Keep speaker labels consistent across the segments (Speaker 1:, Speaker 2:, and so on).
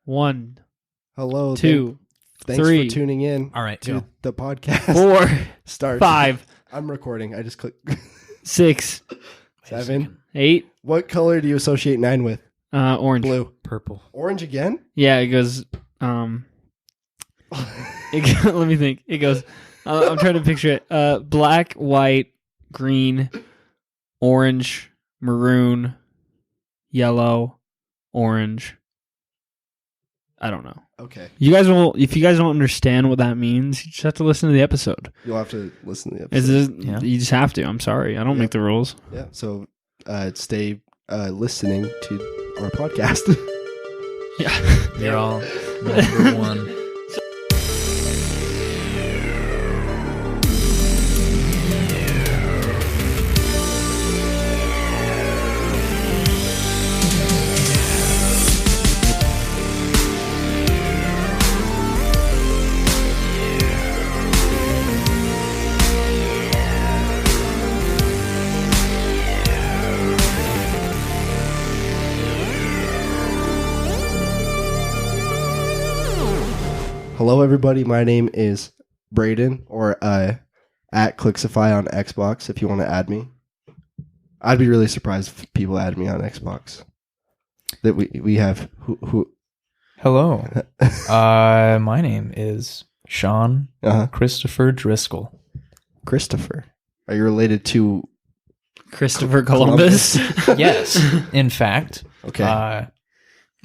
Speaker 1: 1,
Speaker 2: Hello.
Speaker 1: 2,
Speaker 2: Thanks
Speaker 1: 3.
Speaker 2: for tuning in.
Speaker 3: All right,
Speaker 2: to the podcast.
Speaker 1: 4,
Speaker 2: Start.
Speaker 1: 5,
Speaker 2: I'm recording. I just clicked
Speaker 1: 6,
Speaker 2: 7.
Speaker 1: 8.
Speaker 2: What color do you associate 9 with?
Speaker 1: Orange.
Speaker 2: Blue.
Speaker 3: Purple.
Speaker 2: Orange again?
Speaker 1: Yeah, it goes. Let me think. It goes. I'm trying to picture it. Black, white, green, orange, maroon, yellow, orange. I don't know.
Speaker 2: Okay.
Speaker 1: You guys will. If you guys don't understand what that means, you just have to listen to the episode.
Speaker 2: You'll have to listen to the episode.
Speaker 1: You just have to. I'm sorry. I don't make the rules.
Speaker 2: Yeah. So stay listening to our podcast.
Speaker 1: Yeah.
Speaker 3: They're all number one.
Speaker 2: Hello, everybody. My name is Braden, or at Clixify on Xbox. If you want to add me, I'd be really surprised if people add me on Xbox. That we have who
Speaker 3: Hello. My name is Sean Christopher Driscoll.
Speaker 2: Christopher. Are you related to
Speaker 1: Christopher Columbus?
Speaker 3: Yes. In fact,
Speaker 2: Okay.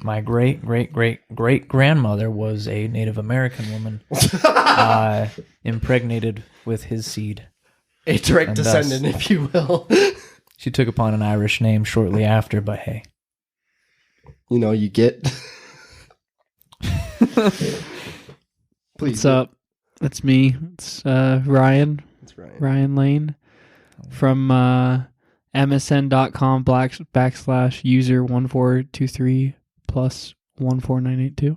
Speaker 3: my great grandmother was a Native American woman impregnated with his seed.
Speaker 2: A direct
Speaker 3: And thus-
Speaker 2: descendant, if you will.
Speaker 3: She took upon an Irish name shortly after, but hey.
Speaker 2: You know, you get. Please.
Speaker 1: What's up? That's me. It's Ryan.
Speaker 2: That's right.
Speaker 1: Ryan Lane from msn.com/user 1423 plus 14982.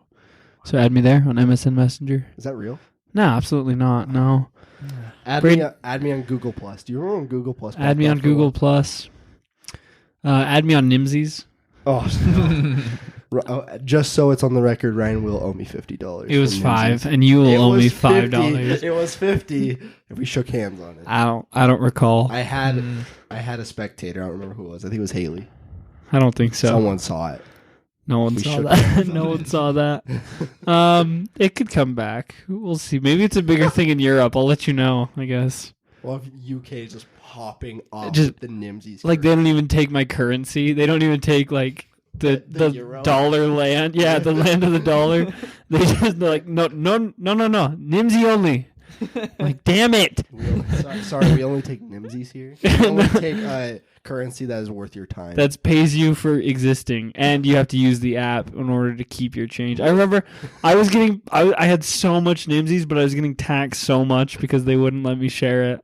Speaker 1: So add me there on MSN Messenger.
Speaker 2: Is that real?
Speaker 1: No, absolutely not. No.
Speaker 2: Add me on Google Plus. Do you remember on Google Plus?
Speaker 1: Add me on Google Plus. Add me on Nimsies.
Speaker 2: Oh, just so it's on the record, Ryan will owe me $50.
Speaker 1: It was
Speaker 2: from
Speaker 1: $5,
Speaker 2: Nimsies.
Speaker 1: and you will
Speaker 2: It
Speaker 1: owe me
Speaker 2: was
Speaker 1: $5.
Speaker 2: It was $50 if we shook hands on it.
Speaker 1: I don't recall.
Speaker 2: I had a spectator. I don't remember who it was. I think it was Haley.
Speaker 1: I don't think so.
Speaker 2: Someone saw it.
Speaker 1: No one
Speaker 2: We
Speaker 1: saw
Speaker 2: shook
Speaker 1: that.
Speaker 2: hands.
Speaker 1: No one saw that. It could come back. We'll see. Maybe it's a bigger thing in Europe. I'll let you know, I guess.
Speaker 2: Well, if UK is just popping off
Speaker 1: Just-
Speaker 2: with the Nimsies.
Speaker 1: Like, they don't even take my currency. They don't even take, like, the
Speaker 2: euro?
Speaker 1: dollar land. Yeah, the land of the dollar. They're like, no. Nimsy only. Like, damn it.
Speaker 2: Sorry, we only take Nimsies here. We only take currency that is worth your time.
Speaker 1: That pays you for existing, and you have to use the app in order to keep your change. I remember I had so much Nimsies, but I was getting taxed so much because they wouldn't let me share it.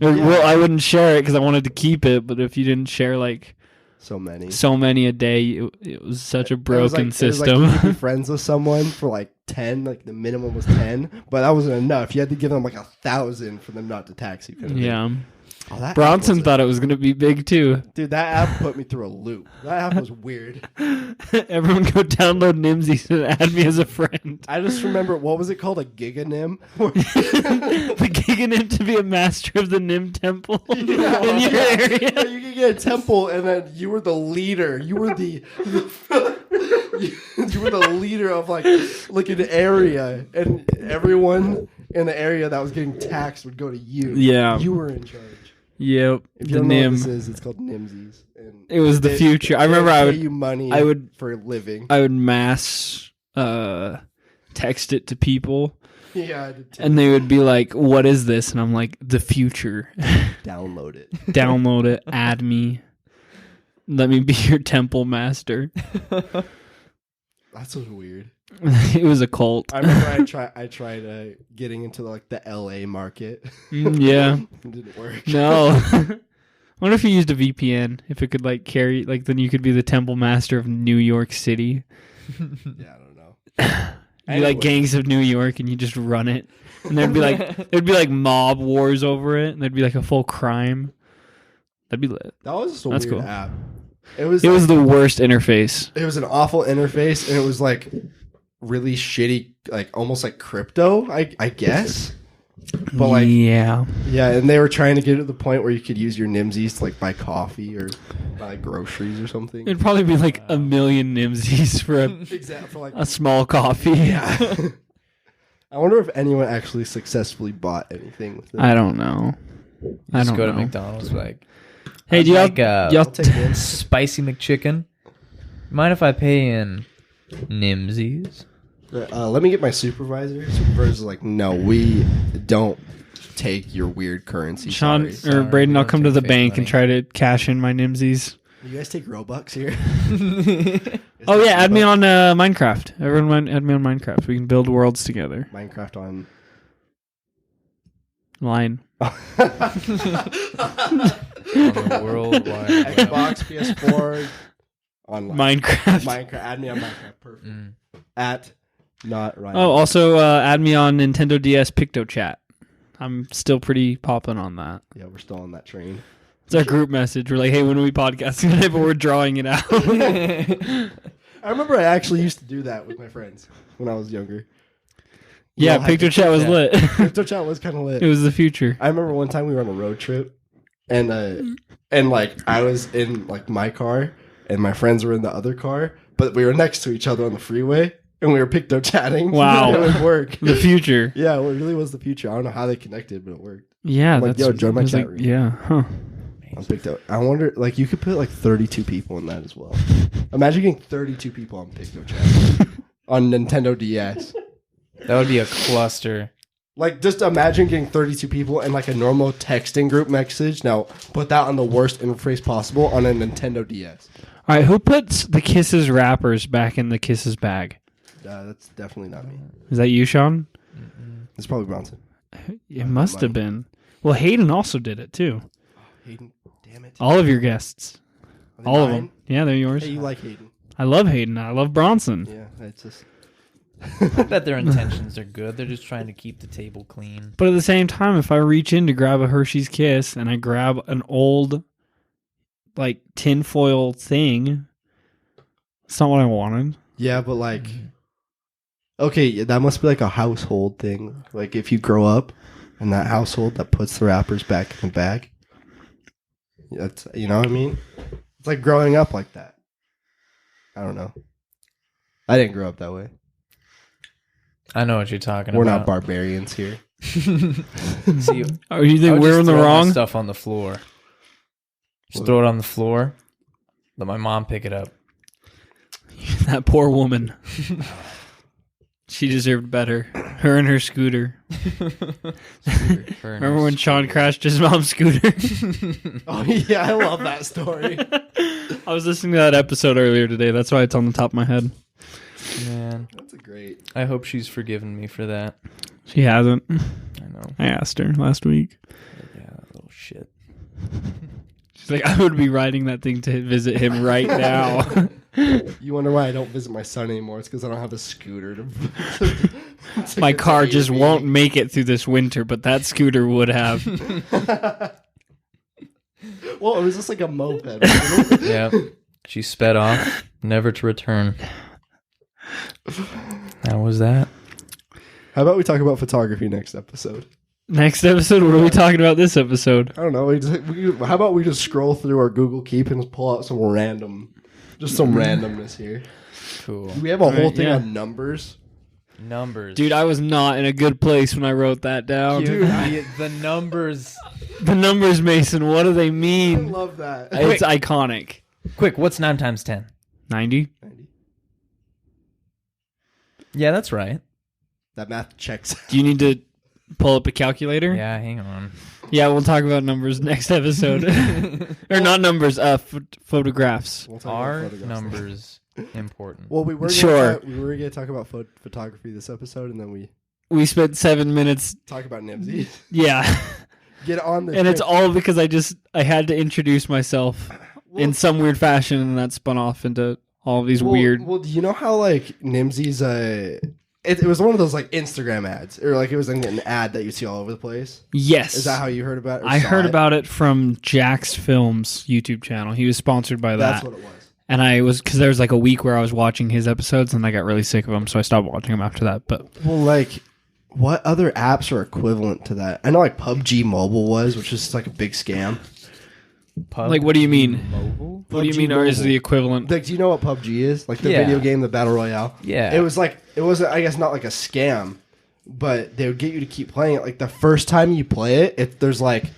Speaker 1: Well, I wouldn't share it because I wanted to keep it, but if you didn't share like
Speaker 2: so many
Speaker 1: a day, it was such a broken
Speaker 2: It was
Speaker 1: system.
Speaker 2: like you could be friends with someone for like 10, like the minimum was 10, but that wasn't enough. You had to give them like 1,000 for them not to tax you.
Speaker 1: Yeah.
Speaker 2: Oh, that app
Speaker 1: Bronson
Speaker 2: was
Speaker 1: thought it was going to be big too.
Speaker 2: dude, that app put me through a loop. That app was weird.
Speaker 1: Everyone go download Nimsies and add me as a friend.
Speaker 2: I just remember, what was it called? A Giganim?
Speaker 1: The Giganim to be a master of the Nim temple in your area.
Speaker 2: Yeah, you could get a temple, and then you were the leader. You were the you were the leader of like an area, and everyone in the area that was getting taxed would go to you.
Speaker 1: Yeah.
Speaker 2: You were in charge.
Speaker 1: Yep.
Speaker 2: If you
Speaker 1: The
Speaker 2: don't know
Speaker 1: Nim.
Speaker 2: what this is, it's called Nimsies. And
Speaker 1: It was the future. I remember
Speaker 2: pay you money
Speaker 1: I would-
Speaker 2: for a living.
Speaker 1: I would mass text it to people,
Speaker 2: Yeah, I did too.
Speaker 1: and they would be like, "What is this?" And I'm like, "The future."
Speaker 2: Download it.
Speaker 1: Download it. Add me. Let me be your temple master.
Speaker 2: That's so weird.
Speaker 1: It was a cult.
Speaker 2: I remember I tried getting into like the LA market.
Speaker 1: Yeah.
Speaker 2: It didn't work.
Speaker 1: No. I wonder if you used a VPN, if it could like carry, like then you could be the temple master of New York City.
Speaker 2: Yeah, I don't know.
Speaker 1: You like Gangs of New York, and you just run it, and there'd be like mob wars over it, and there'd be like a full crime. That'd be lit.
Speaker 2: That was just a
Speaker 1: That's
Speaker 2: weird
Speaker 1: cool.
Speaker 2: app. It was
Speaker 1: the worst interface.
Speaker 2: It was an awful interface, and it was like really shitty, like almost like crypto, I guess. But like,
Speaker 1: yeah,
Speaker 2: and they were trying to get to the point where you could use your Nimsies to like buy coffee or buy groceries or something.
Speaker 1: it'd probably be like a million Nimsies for
Speaker 2: Exactly, for like
Speaker 1: a small coffee.
Speaker 2: yeah. I wonder if anyone actually successfully bought anything with it.
Speaker 1: I don't know.
Speaker 3: You
Speaker 1: I
Speaker 3: just
Speaker 1: don't
Speaker 3: go to
Speaker 1: know.
Speaker 3: McDonald's like,
Speaker 1: Hey,
Speaker 3: I'd
Speaker 1: do y'all?
Speaker 3: like,
Speaker 1: y'all
Speaker 2: I'll take Nims.
Speaker 3: spicy McChicken. Mind if I pay in Nimsies?
Speaker 2: Let me get my supervisor. Supervisor's like, no, we don't take your weird currency.
Speaker 1: Sean
Speaker 2: Sorry.
Speaker 1: or Braden, I'll
Speaker 3: don't
Speaker 1: come to
Speaker 3: take
Speaker 1: the
Speaker 3: fake
Speaker 1: bank
Speaker 3: money.
Speaker 1: and try to cash in my Nimsies.
Speaker 2: You guys take Robux here?
Speaker 1: Oh yeah, add me on Minecraft. Everyone, add me on Minecraft. We can build worlds together.
Speaker 2: Minecraft on
Speaker 1: Line.
Speaker 3: On the worldwide web.
Speaker 2: Xbox, PS4, online.
Speaker 1: Minecraft.
Speaker 2: Minecraft. Add me on Minecraft. Perfect.
Speaker 3: Mm.
Speaker 2: At not Ryan.
Speaker 1: Oh, also add me on Nintendo DS PictoChat. I'm still pretty popping on that.
Speaker 2: Yeah, we're still on that train.
Speaker 1: It's our group message. We're like, hey, when are we podcasting today? But we're drawing it out.
Speaker 2: I remember I actually used to do that with my friends when I was younger.
Speaker 1: Yeah,
Speaker 2: all had to-
Speaker 1: PictoChat was
Speaker 3: yeah.
Speaker 1: lit.
Speaker 2: PictoChat was kind of lit.
Speaker 1: It was the future.
Speaker 2: I remember one time we were on a road trip, and like I was in like my car, and my friends were in the other car, but we were next to each other on the freeway, and we were picto chatting.
Speaker 1: Wow.
Speaker 2: It would work.
Speaker 1: The future.
Speaker 2: Yeah, it really was the future. I don't know how they connected, but it worked.
Speaker 1: Yeah,
Speaker 2: I'm like,
Speaker 1: that's
Speaker 2: yo, join my
Speaker 1: it was
Speaker 2: chat
Speaker 1: like,
Speaker 2: room.
Speaker 1: yeah, huh.
Speaker 2: On Picto. I wonder, like, you could put like 32 people in that as well. Imagine getting 32 people on Picto chat on Nintendo DS.
Speaker 3: That would be a cluster.
Speaker 2: Like, just imagine getting 32 people in like a normal texting group message. Now, put that on the worst interface possible on a Nintendo DS.
Speaker 1: All right, who puts the Kisses wrappers back in the Kisses bag?
Speaker 2: That's definitely not me.
Speaker 1: Is that you, Sean?
Speaker 2: It's probably Bronson.
Speaker 1: It must have been. Well, Hayden also did it too.
Speaker 2: Hayden, damn it.
Speaker 1: All of your guests.
Speaker 2: Are they
Speaker 1: All of
Speaker 2: mine?
Speaker 1: them. Yeah, they're yours.
Speaker 2: Hey, you like Hayden?
Speaker 1: I love Hayden. I love Bronson.
Speaker 2: Yeah, it's just.
Speaker 3: I bet their intentions are good. They're just trying to keep the table clean.
Speaker 1: But at the same time, if I reach in to grab a Hershey's Kiss and I grab an old, like, tinfoil thing, it's not what I wanted.
Speaker 2: Yeah, but like, okay, yeah, that must be like a household thing. Like, if you grow up in that household that puts the wrappers back in the bag, that's, you know what I mean? It's like growing up like that. I don't know. I didn't grow up that way.
Speaker 3: I know what you're talking
Speaker 2: We're not
Speaker 3: about.
Speaker 2: barbarians here.
Speaker 3: See,
Speaker 1: Oh, you
Speaker 3: I
Speaker 1: think
Speaker 3: would
Speaker 1: we're
Speaker 3: just
Speaker 1: in the
Speaker 3: throw my
Speaker 1: wrong?
Speaker 3: stuff on the floor. Just throw it on the floor. Let my mom pick it up.
Speaker 1: That poor woman. She deserved better. Her and her scooter. Remember when Sean crashed his mom's scooter?
Speaker 2: Oh yeah, I love that story.
Speaker 1: I was listening to that episode earlier today. That's why it's on the top of my head.
Speaker 3: Man,
Speaker 2: That's a great.
Speaker 3: I hope she's forgiven me for that.
Speaker 1: She hasn't.
Speaker 3: I know.
Speaker 1: I asked her last week.
Speaker 3: Yeah, that little shit.
Speaker 1: She's like, I would be riding that thing to visit him right now.
Speaker 2: You wonder why I don't visit my son anymore? It's because I don't have a scooter to.
Speaker 1: My car just won't make it through this winter, but that scooter would have.
Speaker 2: Well, it was just like a moped.
Speaker 3: Yeah. She sped off, never to return. How was that?
Speaker 2: How about we talk about photography next episode?
Speaker 1: Next episode, what are we talking about this episode?
Speaker 2: I don't know. How about we just scroll through our Google Keep and pull out some randomness here?
Speaker 3: Cool.
Speaker 2: We have a whole
Speaker 1: Right,
Speaker 2: thing
Speaker 1: yeah.
Speaker 2: on numbers.
Speaker 3: Numbers.
Speaker 1: Dude, I was not in a good place when I wrote that down.
Speaker 3: Give me the numbers.
Speaker 1: The numbers, Mason, what do they
Speaker 2: I
Speaker 1: mean?
Speaker 2: love that.
Speaker 1: It's iconic.
Speaker 3: Quick, what's 9 times 10?
Speaker 1: 90?
Speaker 3: Yeah, that's right.
Speaker 2: That math checks.
Speaker 1: Do you need to pull up a calculator?
Speaker 3: Yeah, hang on.
Speaker 1: Yeah, we'll talk about numbers next episode. Or not numbers, photographs.
Speaker 2: We'll talk about
Speaker 3: Are
Speaker 2: photographs.
Speaker 3: numbers important?
Speaker 2: Well, we were
Speaker 1: Sure.
Speaker 2: going to talk about photography this episode, and then we
Speaker 1: We spent 7 minutes.
Speaker 2: talk about Nimsy.
Speaker 1: Yeah.
Speaker 2: Get on the
Speaker 1: And it's all because I had to introduce myself in some weird fashion, and that spun off into all these weird.
Speaker 2: Well, do you know how like Nimsy's it was one of those like Instagram ads, or like it was an ad that you see all over the place.
Speaker 1: Yes.
Speaker 2: Is that how you heard about it? Or
Speaker 1: I
Speaker 2: saw
Speaker 1: heard
Speaker 2: it?
Speaker 1: about it from Jack's Films YouTube channel. He was sponsored by that.
Speaker 2: That's what it was.
Speaker 1: And because there was like a week where I was watching his episodes and I got really sick of them, so I stopped watching them after that. But
Speaker 2: Well, like, what other apps are equivalent to that? I know like PUBG Mobile was, which is like a big scam.
Speaker 1: like, what do you mean?
Speaker 3: Mobile?
Speaker 1: What do you
Speaker 2: PUBG
Speaker 1: mean, or is
Speaker 2: Mobile.
Speaker 1: the equivalent?
Speaker 2: Like, do you know what PUBG is? Like the
Speaker 3: Yeah.
Speaker 2: video game, the battle royale.
Speaker 3: Yeah.
Speaker 2: It was I guess not like a scam, but they would get you to keep playing it. Like the first time you play it, there's like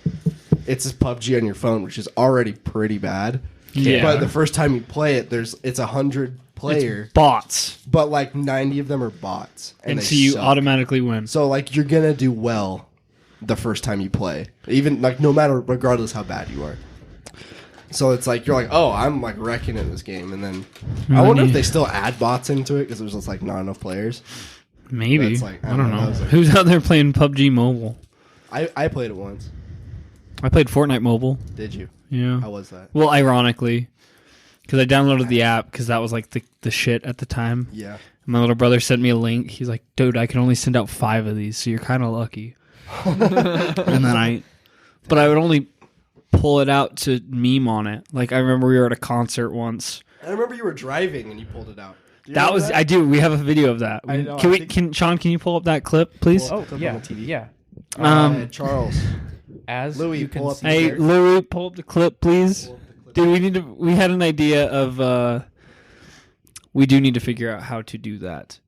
Speaker 2: it's just PUBG on your phone, which is already pretty bad.
Speaker 1: Yeah.
Speaker 2: But the first time you play it, it's 100 player,
Speaker 1: It's bots,
Speaker 2: but like 90 of them are bots,
Speaker 1: and
Speaker 2: they
Speaker 1: so you
Speaker 2: suck.
Speaker 1: automatically win.
Speaker 2: So like you're gonna do well the first time you play, even like no matter regardless how bad you are. So it's like you're like, oh, I'm like wrecking in this game, and then I wonder if they still add bots into it because there's just like not enough players.
Speaker 1: Maybe.
Speaker 2: That's like-
Speaker 1: I don't know.
Speaker 2: that was like-
Speaker 1: Who's out there playing PUBG Mobile?
Speaker 2: I played it once.
Speaker 1: I played Fortnite Mobile.
Speaker 2: Did you?
Speaker 1: Yeah.
Speaker 2: How was that?
Speaker 1: Well, ironically, because I downloaded the app because that was like the shit at the time.
Speaker 2: Yeah.
Speaker 1: My little brother sent me a link. He's like, dude, I can only send out 5 of these, so you're kind of lucky. And then but I would only pull it out to meme on it. Like, I remember we were at a concert once.
Speaker 2: I remember you were driving and you pulled it out. Do you
Speaker 1: That
Speaker 2: remember
Speaker 1: was, I do, we have a video of that.
Speaker 2: I know,
Speaker 1: Can
Speaker 2: I
Speaker 1: we,
Speaker 2: think-
Speaker 1: Sean, can you pull up that clip, please?
Speaker 3: Oh,
Speaker 2: Clip on
Speaker 3: yeah.
Speaker 2: the TV.
Speaker 3: Yeah.
Speaker 2: Charles.
Speaker 3: As
Speaker 2: Louis,
Speaker 3: you can
Speaker 2: pull up
Speaker 3: see,
Speaker 1: Hey,
Speaker 2: there.
Speaker 1: Louis, pull up the clip, please. Dude, we had an idea of, we do need to figure out how to do that.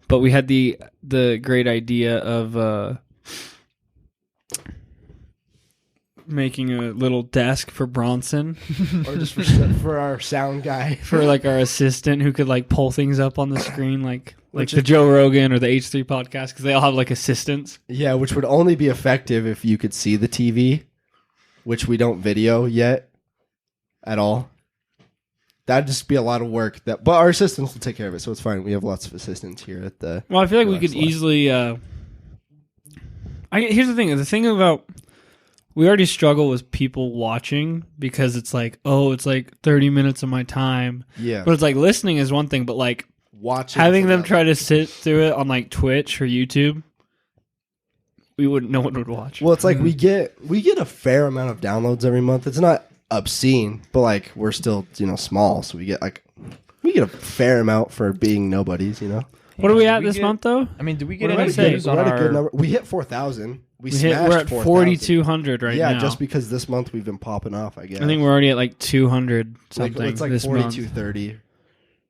Speaker 1: But we had the great idea of making a little desk for Bronson
Speaker 2: Or just for our sound guy.
Speaker 1: for like our assistant who could like pull things up on the screen like
Speaker 2: Which
Speaker 1: the
Speaker 2: is-
Speaker 1: Joe Rogan or the H3 podcast because they all have like assistants.
Speaker 2: Yeah, which would only be effective if you could see the TV, which we don't video yet at all. That'd just be a lot of work. But our assistants will take care of it, so it's fine. We have lots of assistants here at the.
Speaker 1: Well, I feel like we
Speaker 2: Relax
Speaker 1: could
Speaker 2: life.
Speaker 1: easily. Here's the thing. The thing about we already struggle with people watching because it's like, oh, it's like 30 minutes of my time.
Speaker 2: Yeah,
Speaker 1: But it's like listening is one thing, but like
Speaker 2: watching
Speaker 1: having them
Speaker 2: another.
Speaker 1: try to sit through it on like Twitch or YouTube, no one would watch.
Speaker 2: Well, it's like we get a fair amount of downloads every month. It's not obscene, but like we're still small, so we get a fair amount for being nobodies.
Speaker 1: What are we
Speaker 3: Did
Speaker 1: at this month though?
Speaker 3: I mean, do we get
Speaker 1: What did I
Speaker 3: any
Speaker 1: say?
Speaker 3: views
Speaker 2: We're
Speaker 3: on
Speaker 2: at a good
Speaker 3: our?
Speaker 2: number. We hit 4,000. We're
Speaker 1: We're at
Speaker 2: 4,000.
Speaker 1: 4,200 right
Speaker 2: yeah,
Speaker 1: now.
Speaker 2: just because this month we've been popping off. I guess.
Speaker 1: I think we're already at like 200 something
Speaker 2: It's like
Speaker 1: this month.
Speaker 2: 4,230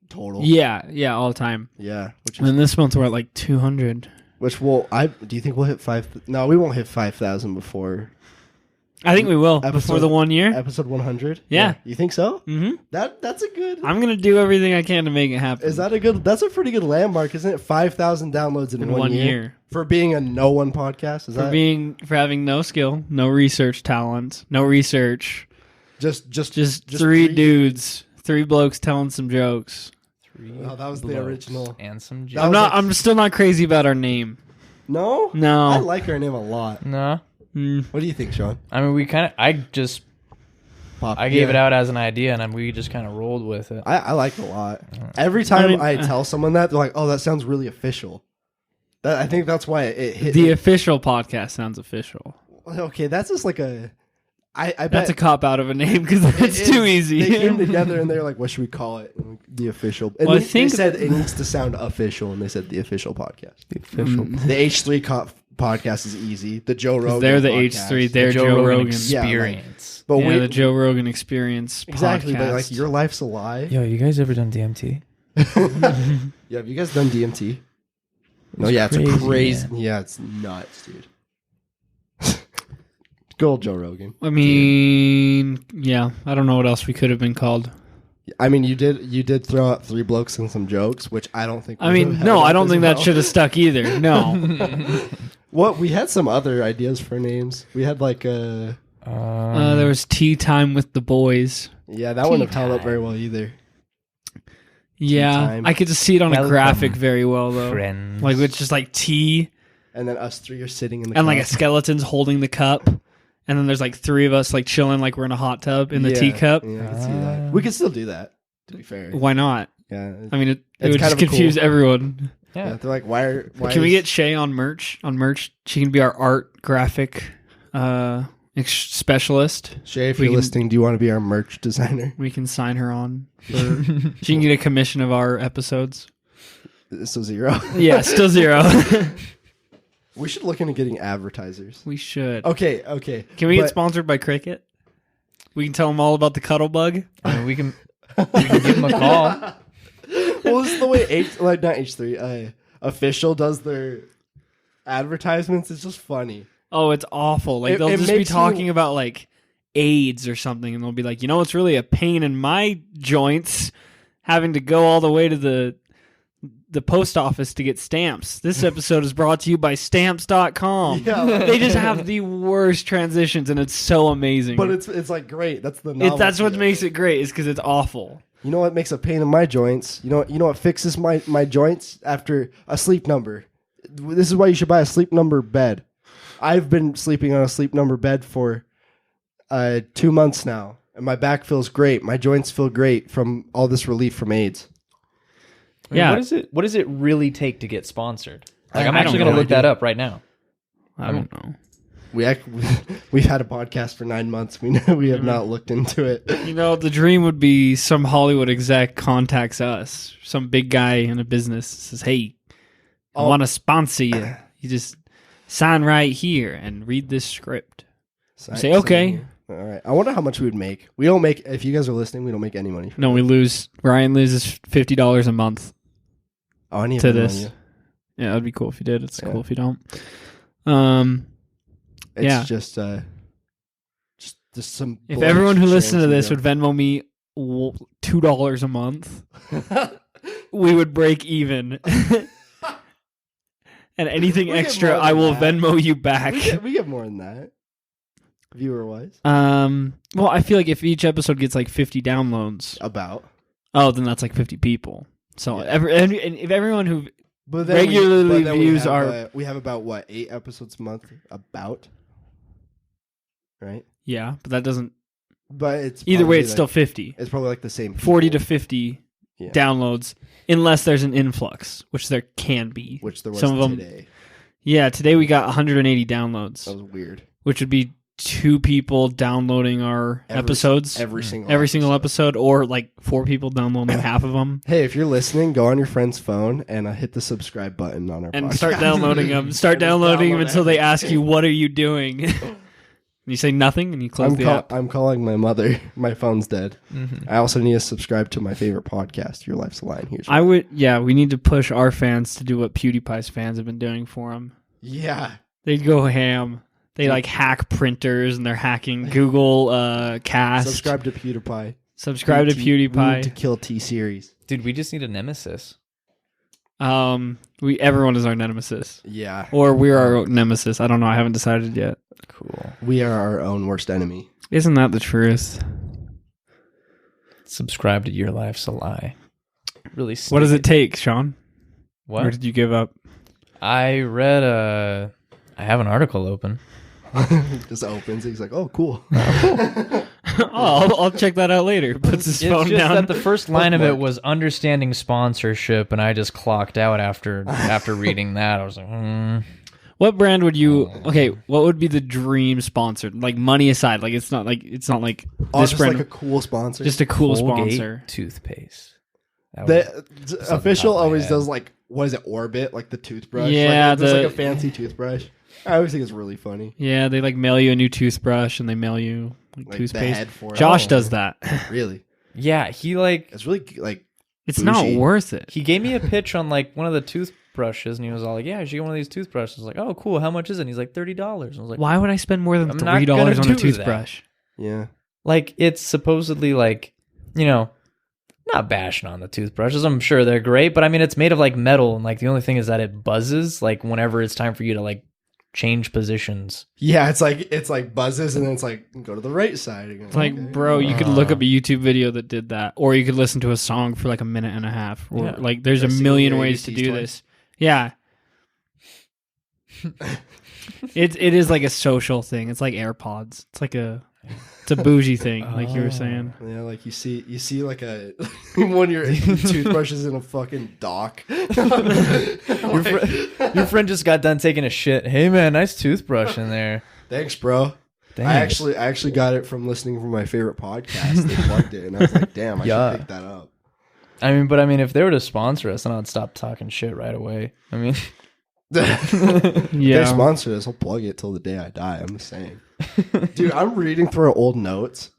Speaker 2: total.
Speaker 1: Yeah, all the time.
Speaker 2: Yeah,
Speaker 1: And then this month we're at like 200.
Speaker 2: which do you think we'll hit 5? No, we won't hit 5,000 before
Speaker 1: I think we will
Speaker 2: Episode-
Speaker 1: before the 1 year.
Speaker 2: episode 100.
Speaker 1: Yeah.
Speaker 2: You think so?
Speaker 1: Mm-hmm.
Speaker 2: That's a good.
Speaker 1: I'm gonna do everything I can to make it happen.
Speaker 2: Is that a good? That's a pretty good landmark, isn't it? 5,000 downloads in
Speaker 1: in
Speaker 2: 1 year for being a no one podcast. Is that
Speaker 1: for having no skill, no research talent, no research,
Speaker 2: just
Speaker 1: three dudes, 3 blokes telling some jokes.
Speaker 2: Oh, that was the original.
Speaker 3: and some.
Speaker 2: That was like-
Speaker 1: I'm still not crazy about our name.
Speaker 2: No,
Speaker 1: No.
Speaker 2: I like our name a lot.
Speaker 3: No,
Speaker 1: Mm.
Speaker 2: What do you think, Sean?
Speaker 3: I mean we kind of. I
Speaker 2: Pop.
Speaker 3: gave it out as an idea, and then we just kind of rolled with it.
Speaker 2: I like it a lot. Every time
Speaker 1: mean,
Speaker 2: I tell someone that, they're like, "Oh, that sounds really official." I think that's why it hit.
Speaker 1: The official podcast sounds official.
Speaker 2: Okay, that's just like a. I bet
Speaker 1: That's a cop out of a name because
Speaker 2: it
Speaker 1: it's too
Speaker 2: is.
Speaker 1: easy.
Speaker 2: They came together and they're like, "What should we call it?" And the official. And
Speaker 1: Well, I
Speaker 2: they
Speaker 1: think-
Speaker 2: said it needs to sound official, and they said the official podcast.
Speaker 3: Official.
Speaker 2: The H3 podcast is easy. The Joe Rogan.
Speaker 1: They're the
Speaker 2: podcast.
Speaker 1: H3. They're Joe Rogan.
Speaker 2: Yeah, like-
Speaker 3: experience.
Speaker 2: But
Speaker 1: Yeah, the Joe Rogan Experience.
Speaker 2: exactly. But like
Speaker 1: podcast.
Speaker 2: your life's a lie.
Speaker 3: Yo, you guys ever done DMT?
Speaker 2: Yeah, have you guys done DMT? No, yeah, it's
Speaker 3: crazy,
Speaker 2: crazy.
Speaker 3: man.
Speaker 2: Yeah, it's nuts, dude. Good old Joe Rogan.
Speaker 1: I mean, yeah, I don't know what else we could have been called.
Speaker 2: I mean, you did throw out 3 blokes and some jokes, which I don't think.
Speaker 1: I
Speaker 2: would
Speaker 1: mean,
Speaker 2: have
Speaker 1: no,
Speaker 2: held
Speaker 1: I
Speaker 2: up
Speaker 1: don't
Speaker 2: as
Speaker 1: think that
Speaker 2: well.
Speaker 1: should have stuck either. No.
Speaker 2: What we had some other ideas for names. We had like
Speaker 1: There was Tea Time with the Boys.
Speaker 2: yeah, that wouldn't have held up very well either.
Speaker 1: Yeah,
Speaker 2: Time.
Speaker 1: I could just see it on a
Speaker 3: Welcome,
Speaker 1: graphic very well, though.
Speaker 3: friends.
Speaker 1: Like, it's just like tea
Speaker 2: And then us 3 are sitting in the
Speaker 1: and like a
Speaker 2: cup.
Speaker 1: skeleton's holding the cup. And then there's like 3 of us like chilling like we're in a hot tub in the teacup.
Speaker 2: Yeah, I can see that. We could still do that. To be fair,
Speaker 1: Why not?
Speaker 2: yeah.
Speaker 1: I mean, it
Speaker 2: It's
Speaker 1: would
Speaker 2: kind
Speaker 1: just
Speaker 2: of
Speaker 1: confuse
Speaker 2: cool.
Speaker 1: everyone.
Speaker 2: Yeah, they're like, why
Speaker 1: Can we
Speaker 2: is-
Speaker 1: get Shay on merch? On merch, she can be our art graphic specialist.
Speaker 2: Shay, if
Speaker 1: We
Speaker 2: you're
Speaker 1: can-
Speaker 2: listening, do you want to be our merch designer?
Speaker 1: We can sign her on. She can get a commission of our episodes.
Speaker 2: So 0.
Speaker 1: Yeah, still 0.
Speaker 2: We should look into getting advertisers.
Speaker 1: We should.
Speaker 2: Okay.
Speaker 1: Can we get
Speaker 2: but-
Speaker 1: sponsored by Cricket? We can tell them all about the cuddle bug.
Speaker 3: I mean, we can give him a call.
Speaker 2: Well, this is the way not H3, official does their advertisements. It's just funny.
Speaker 1: Oh, it's awful. Like
Speaker 2: It-
Speaker 1: they'll
Speaker 2: it
Speaker 1: just be
Speaker 2: makes you-
Speaker 1: talking about like AIDS or something, and they'll be like, it's really a pain in my joints having to go all the way to the post office to get stamps. This episode is brought to you by Stamps.com.
Speaker 2: Yeah.
Speaker 1: They just have the worst transitions, and it's so amazing.
Speaker 2: But it's like great. That's the
Speaker 1: that's what
Speaker 2: novelty of
Speaker 1: makes it great, is because it's awful.
Speaker 2: You know what makes a pain in my joints? You know what fixes my joints after a Sleep Number? This is why you should buy a Sleep Number bed. I've been sleeping on a Sleep Number bed for 2 months now, and my back feels great. My joints feel great from all this relief from AIDS.
Speaker 3: I mean,
Speaker 1: Yeah.
Speaker 3: What does it really take to get sponsored? Like, I'm
Speaker 1: I
Speaker 3: actually
Speaker 1: don't
Speaker 3: going to
Speaker 1: know.
Speaker 3: look that up right now.
Speaker 1: I don't know.
Speaker 2: We've had a podcast for 9 months. We have not looked into it.
Speaker 1: The dream would be some Hollywood exec contacts us, some big guy in a business says, "Hey, I want to sponsor you. You just sign right here and read this script." Say, okay.
Speaker 2: All right. I wonder how much we would make. We don't make. If you guys are listening, we don't make any money. From
Speaker 1: No, we lose. Ryan loses $50 a month
Speaker 2: Oh, I need
Speaker 1: to
Speaker 2: to know
Speaker 1: this.
Speaker 2: you.
Speaker 1: Yeah, that'd be cool if you did. It's
Speaker 2: Yeah.
Speaker 1: cool if you don't.
Speaker 2: It's
Speaker 1: Yeah.
Speaker 2: just some.
Speaker 1: If
Speaker 2: blank
Speaker 1: everyone who
Speaker 2: change
Speaker 1: listened to this
Speaker 2: zero.
Speaker 1: would Venmo me $2 a month, we would break even. And anything
Speaker 2: We get
Speaker 1: extra,
Speaker 2: more than
Speaker 1: I will
Speaker 2: that.
Speaker 1: Venmo you back.
Speaker 2: we get more than that. Viewer wise,
Speaker 1: Well, I feel like if each episode gets like 50 downloads,
Speaker 2: about.
Speaker 1: then that's like 50 people. So
Speaker 2: Yeah.
Speaker 1: and if everyone who
Speaker 2: But
Speaker 1: Regularly
Speaker 2: we
Speaker 1: views
Speaker 2: have,
Speaker 1: are-
Speaker 2: we have about what 8 episodes a month. About. Right,
Speaker 1: yeah, but that doesn't.
Speaker 2: but it's
Speaker 1: Either way,
Speaker 2: probably
Speaker 1: it's still 50,
Speaker 2: it's probably like the same.
Speaker 1: 40 to
Speaker 2: people,
Speaker 1: 50
Speaker 2: Yeah.
Speaker 1: downloads, unless there's an influx, which there can be.
Speaker 2: which there was
Speaker 1: some of them-
Speaker 2: today.
Speaker 1: Yeah, today we got 180 downloads,
Speaker 2: That was weird.
Speaker 1: which would be 2 people downloading our episodes
Speaker 2: Every single
Speaker 1: every single episode, or like 4 people downloading half of them.
Speaker 2: Hey, if you're listening, go on your friend's phone and hit the subscribe button on our
Speaker 1: And
Speaker 2: podcast.
Speaker 1: start downloading them. Start
Speaker 2: Just
Speaker 1: downloading them
Speaker 2: download
Speaker 1: until they ask
Speaker 2: everything.
Speaker 1: you, "What are you doing?" And you say nothing, and you close the app.
Speaker 2: I'm calling my mother. My phone's dead.
Speaker 3: Mm-hmm.
Speaker 2: I also need to subscribe to my favorite podcast, Your Life's a Line. Here's
Speaker 1: We need to push our fans to do what PewDiePie's fans have been doing for him.
Speaker 2: yeah.
Speaker 1: They go ham. They like hack printers, and they're hacking Google Cast.
Speaker 2: Subscribe to PewDiePie.
Speaker 1: Subscribe to
Speaker 2: We need to
Speaker 1: PewDiePie.
Speaker 2: kill T Series.
Speaker 3: Dude, we just need a nemesis.
Speaker 1: Everyone is our nemesis,
Speaker 2: Yeah,
Speaker 1: or we're our own nemesis. I don't know. I haven't decided yet.
Speaker 3: Cool.
Speaker 2: we are our own worst enemy.
Speaker 1: Isn't that the truth?
Speaker 3: Subscribe to Your Life's a Lie. Really.
Speaker 1: What does it take, Sean?
Speaker 3: What?
Speaker 1: Or did you give up?
Speaker 3: I read I have an article open.
Speaker 2: Just opens. He's like, "Oh, cool."
Speaker 1: I'll check that out later. Puts his
Speaker 3: It's
Speaker 1: phone
Speaker 3: just
Speaker 1: down.
Speaker 3: that the first line of it
Speaker 2: Bookmark.
Speaker 3: was understanding sponsorship, and I just clocked out after reading that. I was like,
Speaker 1: What brand would you? Okay, what would be the dream sponsored? Like money aside, like it's not like
Speaker 2: Oh,
Speaker 1: this
Speaker 2: just
Speaker 1: brand,
Speaker 2: like a cool sponsor.
Speaker 1: just a cool
Speaker 3: Colgate
Speaker 1: sponsor.
Speaker 3: toothpaste. That was-
Speaker 2: The official
Speaker 3: top of my
Speaker 2: always
Speaker 3: head.
Speaker 2: does like, what is it? Orbit, like the toothbrush.
Speaker 1: Yeah,
Speaker 2: like, there's
Speaker 1: the-
Speaker 2: like a fancy toothbrush. I always think it's really funny.
Speaker 1: Yeah, they like mail you a new toothbrush and they mail you like
Speaker 2: Like the
Speaker 1: toothpaste.
Speaker 2: head for it.
Speaker 1: Josh
Speaker 2: Oh.
Speaker 1: does that.
Speaker 2: Really,
Speaker 3: yeah, he like
Speaker 2: it's really like
Speaker 1: It's not
Speaker 2: Bougie.
Speaker 1: worth it.
Speaker 3: he gave me a pitch on like one of the toothbrushes, and he was all like, "Yeah, you should get one of these toothbrushes." I was like, "Oh, cool. How much is it?" And he's like, $30. I was like,
Speaker 1: Why would I spend more than
Speaker 3: I'm not
Speaker 1: $3
Speaker 3: gonna
Speaker 1: on a
Speaker 3: do that.
Speaker 1: toothbrush?
Speaker 2: yeah.
Speaker 3: Like it's supposedly like, not bashing on the toothbrushes. I'm sure they're great, but I mean, it's made of like metal, and like the only thing is that it buzzes like whenever it's time for you to like change positions.
Speaker 2: Yeah, it's like buzzes and then it's like go to the right side. And
Speaker 1: It's like, bro, you could look up a YouTube video that did that, or you could listen to a song for like a minute and a half, or
Speaker 3: Yeah.
Speaker 1: like there's a
Speaker 2: Pressing
Speaker 1: million
Speaker 2: your
Speaker 1: ways to
Speaker 2: ABCs
Speaker 1: do
Speaker 2: twice.
Speaker 1: this. Yeah, it is like a social thing. It's like AirPods. It's a bougie thing, like you were saying.
Speaker 2: Yeah, like you see like a one of your toothbrushes in a fucking dock.
Speaker 3: Your friend just got done taking a shit. Hey man, nice toothbrush in there.
Speaker 2: Thanks, bro.
Speaker 3: Dang.
Speaker 2: I actually got it from listening to my favorite podcast. They plugged it, and I was like, "Damn, I
Speaker 3: Yeah.
Speaker 2: should pick that up."
Speaker 3: I mean, if they were to sponsor us, then I'd stop talking shit right away. I mean,
Speaker 2: If
Speaker 1: Yeah.
Speaker 2: they sponsor us, I'll plug it till the day I die. I'm just saying, dude. I'm reading through our old notes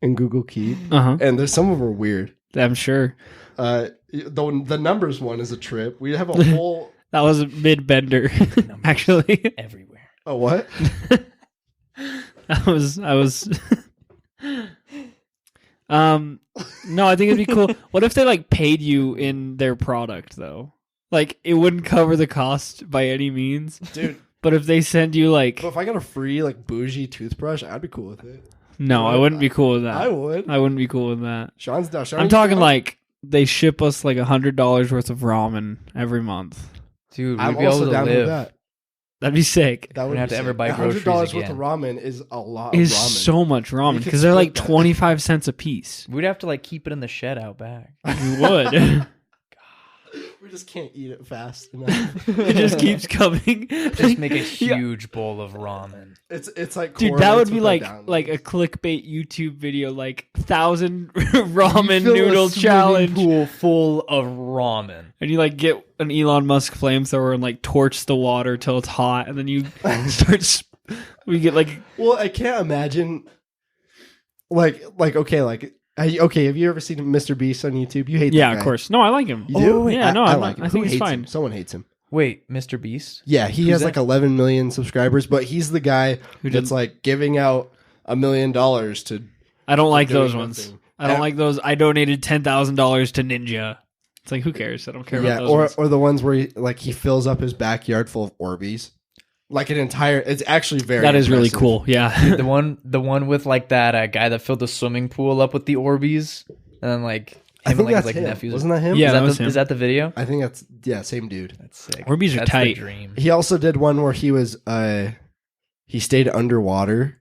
Speaker 2: in Google Keep, and there's some of them are weird.
Speaker 1: I'm sure.
Speaker 2: The numbers one is a trip. We have a whole.
Speaker 1: That was a mid bender, actually.
Speaker 3: everywhere.
Speaker 2: A what?
Speaker 1: I was no, I think it'd be cool. What if they like paid you in their product though? Like it wouldn't cover the cost by any means.
Speaker 2: Dude.
Speaker 1: But if they send you like
Speaker 2: But if I got a free like bougie toothbrush, I'd be cool with it.
Speaker 1: no, I wouldn't be cool with that.
Speaker 2: I would.
Speaker 1: I wouldn't be cool with that.
Speaker 2: Sean's down.
Speaker 1: I'm talking like they ship us like $100 worth of ramen every month.
Speaker 3: Dude, we'd
Speaker 2: I'm
Speaker 3: be able
Speaker 2: also
Speaker 3: to
Speaker 2: down with
Speaker 3: live.
Speaker 2: that.
Speaker 1: That would be sick.
Speaker 2: That would
Speaker 3: We'd have
Speaker 2: be
Speaker 3: to ever
Speaker 2: sick.
Speaker 3: buy groceries
Speaker 2: $100 worth
Speaker 3: again.
Speaker 2: of ramen is a lot of
Speaker 1: Is
Speaker 2: ramen.
Speaker 1: so much ramen
Speaker 2: could
Speaker 1: because they're like
Speaker 2: split that.
Speaker 1: 25 cents a piece.
Speaker 3: We'd have to like keep it in the shed out back.
Speaker 1: You would.
Speaker 2: We just can't eat it fast enough.
Speaker 1: It just keeps coming.
Speaker 3: Just make a
Speaker 1: Yeah.
Speaker 3: huge bowl of ramen.
Speaker 2: It's like
Speaker 1: Dude, that would
Speaker 2: correlates
Speaker 1: be
Speaker 2: with
Speaker 1: like
Speaker 2: our downloads.
Speaker 1: a clickbait YouTube video, like 1,000 ramen
Speaker 3: Fill a
Speaker 1: noodle
Speaker 3: swimming
Speaker 1: challenge,
Speaker 3: pool full of ramen.
Speaker 1: and you like get an Elon Musk flamethrower and like torch the water till it's hot, and then you start. We get like
Speaker 2: Well, I can't imagine. Like okay, okay. Have you ever seen Mr. Beast on YouTube? You hate that
Speaker 1: yeah,
Speaker 2: guy.
Speaker 1: of course. No, I like him.
Speaker 2: You do?
Speaker 1: Yeah, no,
Speaker 2: I
Speaker 1: I
Speaker 2: like him.
Speaker 1: I
Speaker 2: Who
Speaker 1: think he's
Speaker 2: hates
Speaker 1: fine.
Speaker 2: him? Someone hates him.
Speaker 3: Wait, Mr. Beast?
Speaker 2: Yeah, he
Speaker 3: Who's
Speaker 2: has
Speaker 3: that?
Speaker 2: like 11 million subscribers, but he's the guy
Speaker 1: Who
Speaker 2: that's
Speaker 1: didn't-
Speaker 2: like giving out $1 million to.
Speaker 1: I don't like
Speaker 2: doing
Speaker 1: those ones.
Speaker 2: nothing.
Speaker 1: I don't
Speaker 2: Yeah.
Speaker 1: like those. I donated $10,000 to Ninja. It's like who cares? I don't care
Speaker 2: Yeah,
Speaker 1: about those ones.
Speaker 2: or the ones where he fills up his backyard full of Orbeez, like an entire. It's actually very.
Speaker 1: That is really
Speaker 2: impressive.
Speaker 1: cool. Yeah.
Speaker 3: the one with like that guy that filled the swimming pool up with the Orbeez, and then like
Speaker 2: I
Speaker 3: him
Speaker 2: think
Speaker 3: and like
Speaker 2: that's
Speaker 3: his like
Speaker 2: him.
Speaker 3: nephews.
Speaker 2: Wasn't that him?
Speaker 1: Yeah,
Speaker 3: is
Speaker 1: that
Speaker 3: that,
Speaker 1: was
Speaker 3: the,
Speaker 1: him.
Speaker 3: is that the video?
Speaker 2: I think that's same dude.
Speaker 3: That's sick.
Speaker 1: Orbeez are
Speaker 3: That's
Speaker 1: tight.
Speaker 3: The dream.
Speaker 2: He also did one where he was he stayed underwater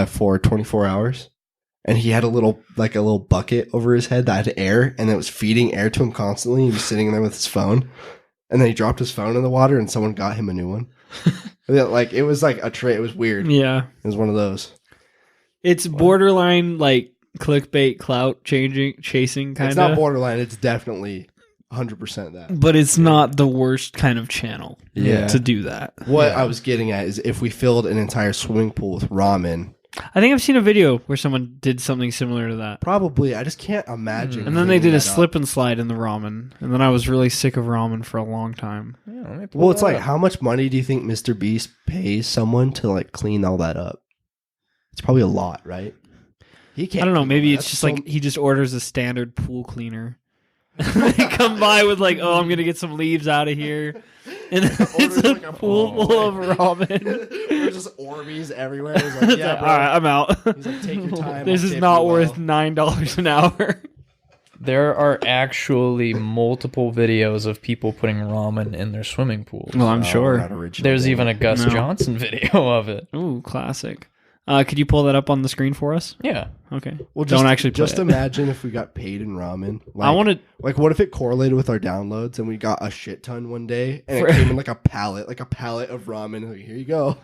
Speaker 2: for 24 hours, and he had a little bucket over his head that had air, and it was feeding air to him constantly. He was sitting there with his phone, and then he dropped his phone in the water, and someone got him a new one. Like it was like a tray. It was weird.
Speaker 1: Yeah.
Speaker 2: It was one of those.
Speaker 1: It's borderline like clickbait clout chasing kind
Speaker 2: It's not
Speaker 1: of.
Speaker 2: borderline. It's definitely 100% that.
Speaker 1: But it's not the worst kind of channel
Speaker 2: Yeah.
Speaker 1: to do that.
Speaker 2: What I was getting at is if we filled an entire swimming pool with ramen,
Speaker 1: I think I've seen a video where someone did something similar to that.
Speaker 2: probably. I just can't imagine.
Speaker 1: And then they did a
Speaker 2: cleaning that up.
Speaker 1: slip and slide in the ramen. And then I was really sick of ramen for a long time.
Speaker 3: Yeah, let me pull
Speaker 2: Well, it's
Speaker 3: that
Speaker 2: like,
Speaker 3: up.
Speaker 2: how much money do you think Mr. Beast pays someone to like clean all that up? It's probably a lot, right? He can't.
Speaker 1: I don't know.
Speaker 2: clean
Speaker 1: Maybe
Speaker 2: all
Speaker 1: it's
Speaker 2: that.
Speaker 1: just
Speaker 2: That's
Speaker 1: like he just orders a standard pool cleaner. They come by with like, oh, I'm going to get some leaves out of here. And then it's
Speaker 2: Orders
Speaker 1: a
Speaker 2: like a
Speaker 1: pool
Speaker 2: pool.
Speaker 1: full of ramen.
Speaker 2: There's just Orbeez everywhere. He's
Speaker 1: It's
Speaker 2: like,
Speaker 1: like,
Speaker 2: yeah,
Speaker 1: all
Speaker 2: bro.
Speaker 1: right, I'm out.
Speaker 2: He's like, take your time.
Speaker 1: This
Speaker 2: I'll
Speaker 1: is
Speaker 2: tip
Speaker 1: not
Speaker 2: you
Speaker 1: worth
Speaker 2: well.
Speaker 1: $9 an hour.
Speaker 3: There are actually multiple videos of people putting ramen in their swimming pools.
Speaker 1: Well, I'm
Speaker 2: Oh,
Speaker 1: sure.
Speaker 2: not original.
Speaker 3: There's even a Gus
Speaker 1: No.
Speaker 3: Johnson video of it.
Speaker 1: Ooh, classic. Could you pull that up on the screen for us?
Speaker 3: Yeah.
Speaker 1: Okay.
Speaker 2: Well,
Speaker 1: Don't actually play
Speaker 2: just
Speaker 1: it.
Speaker 2: imagine if we got paid in ramen. Like,
Speaker 1: I want to.
Speaker 2: Like, what if it correlated with our downloads and we got a shit ton one day and
Speaker 1: For-
Speaker 2: it came in like a pallet of ramen. Like, here you go.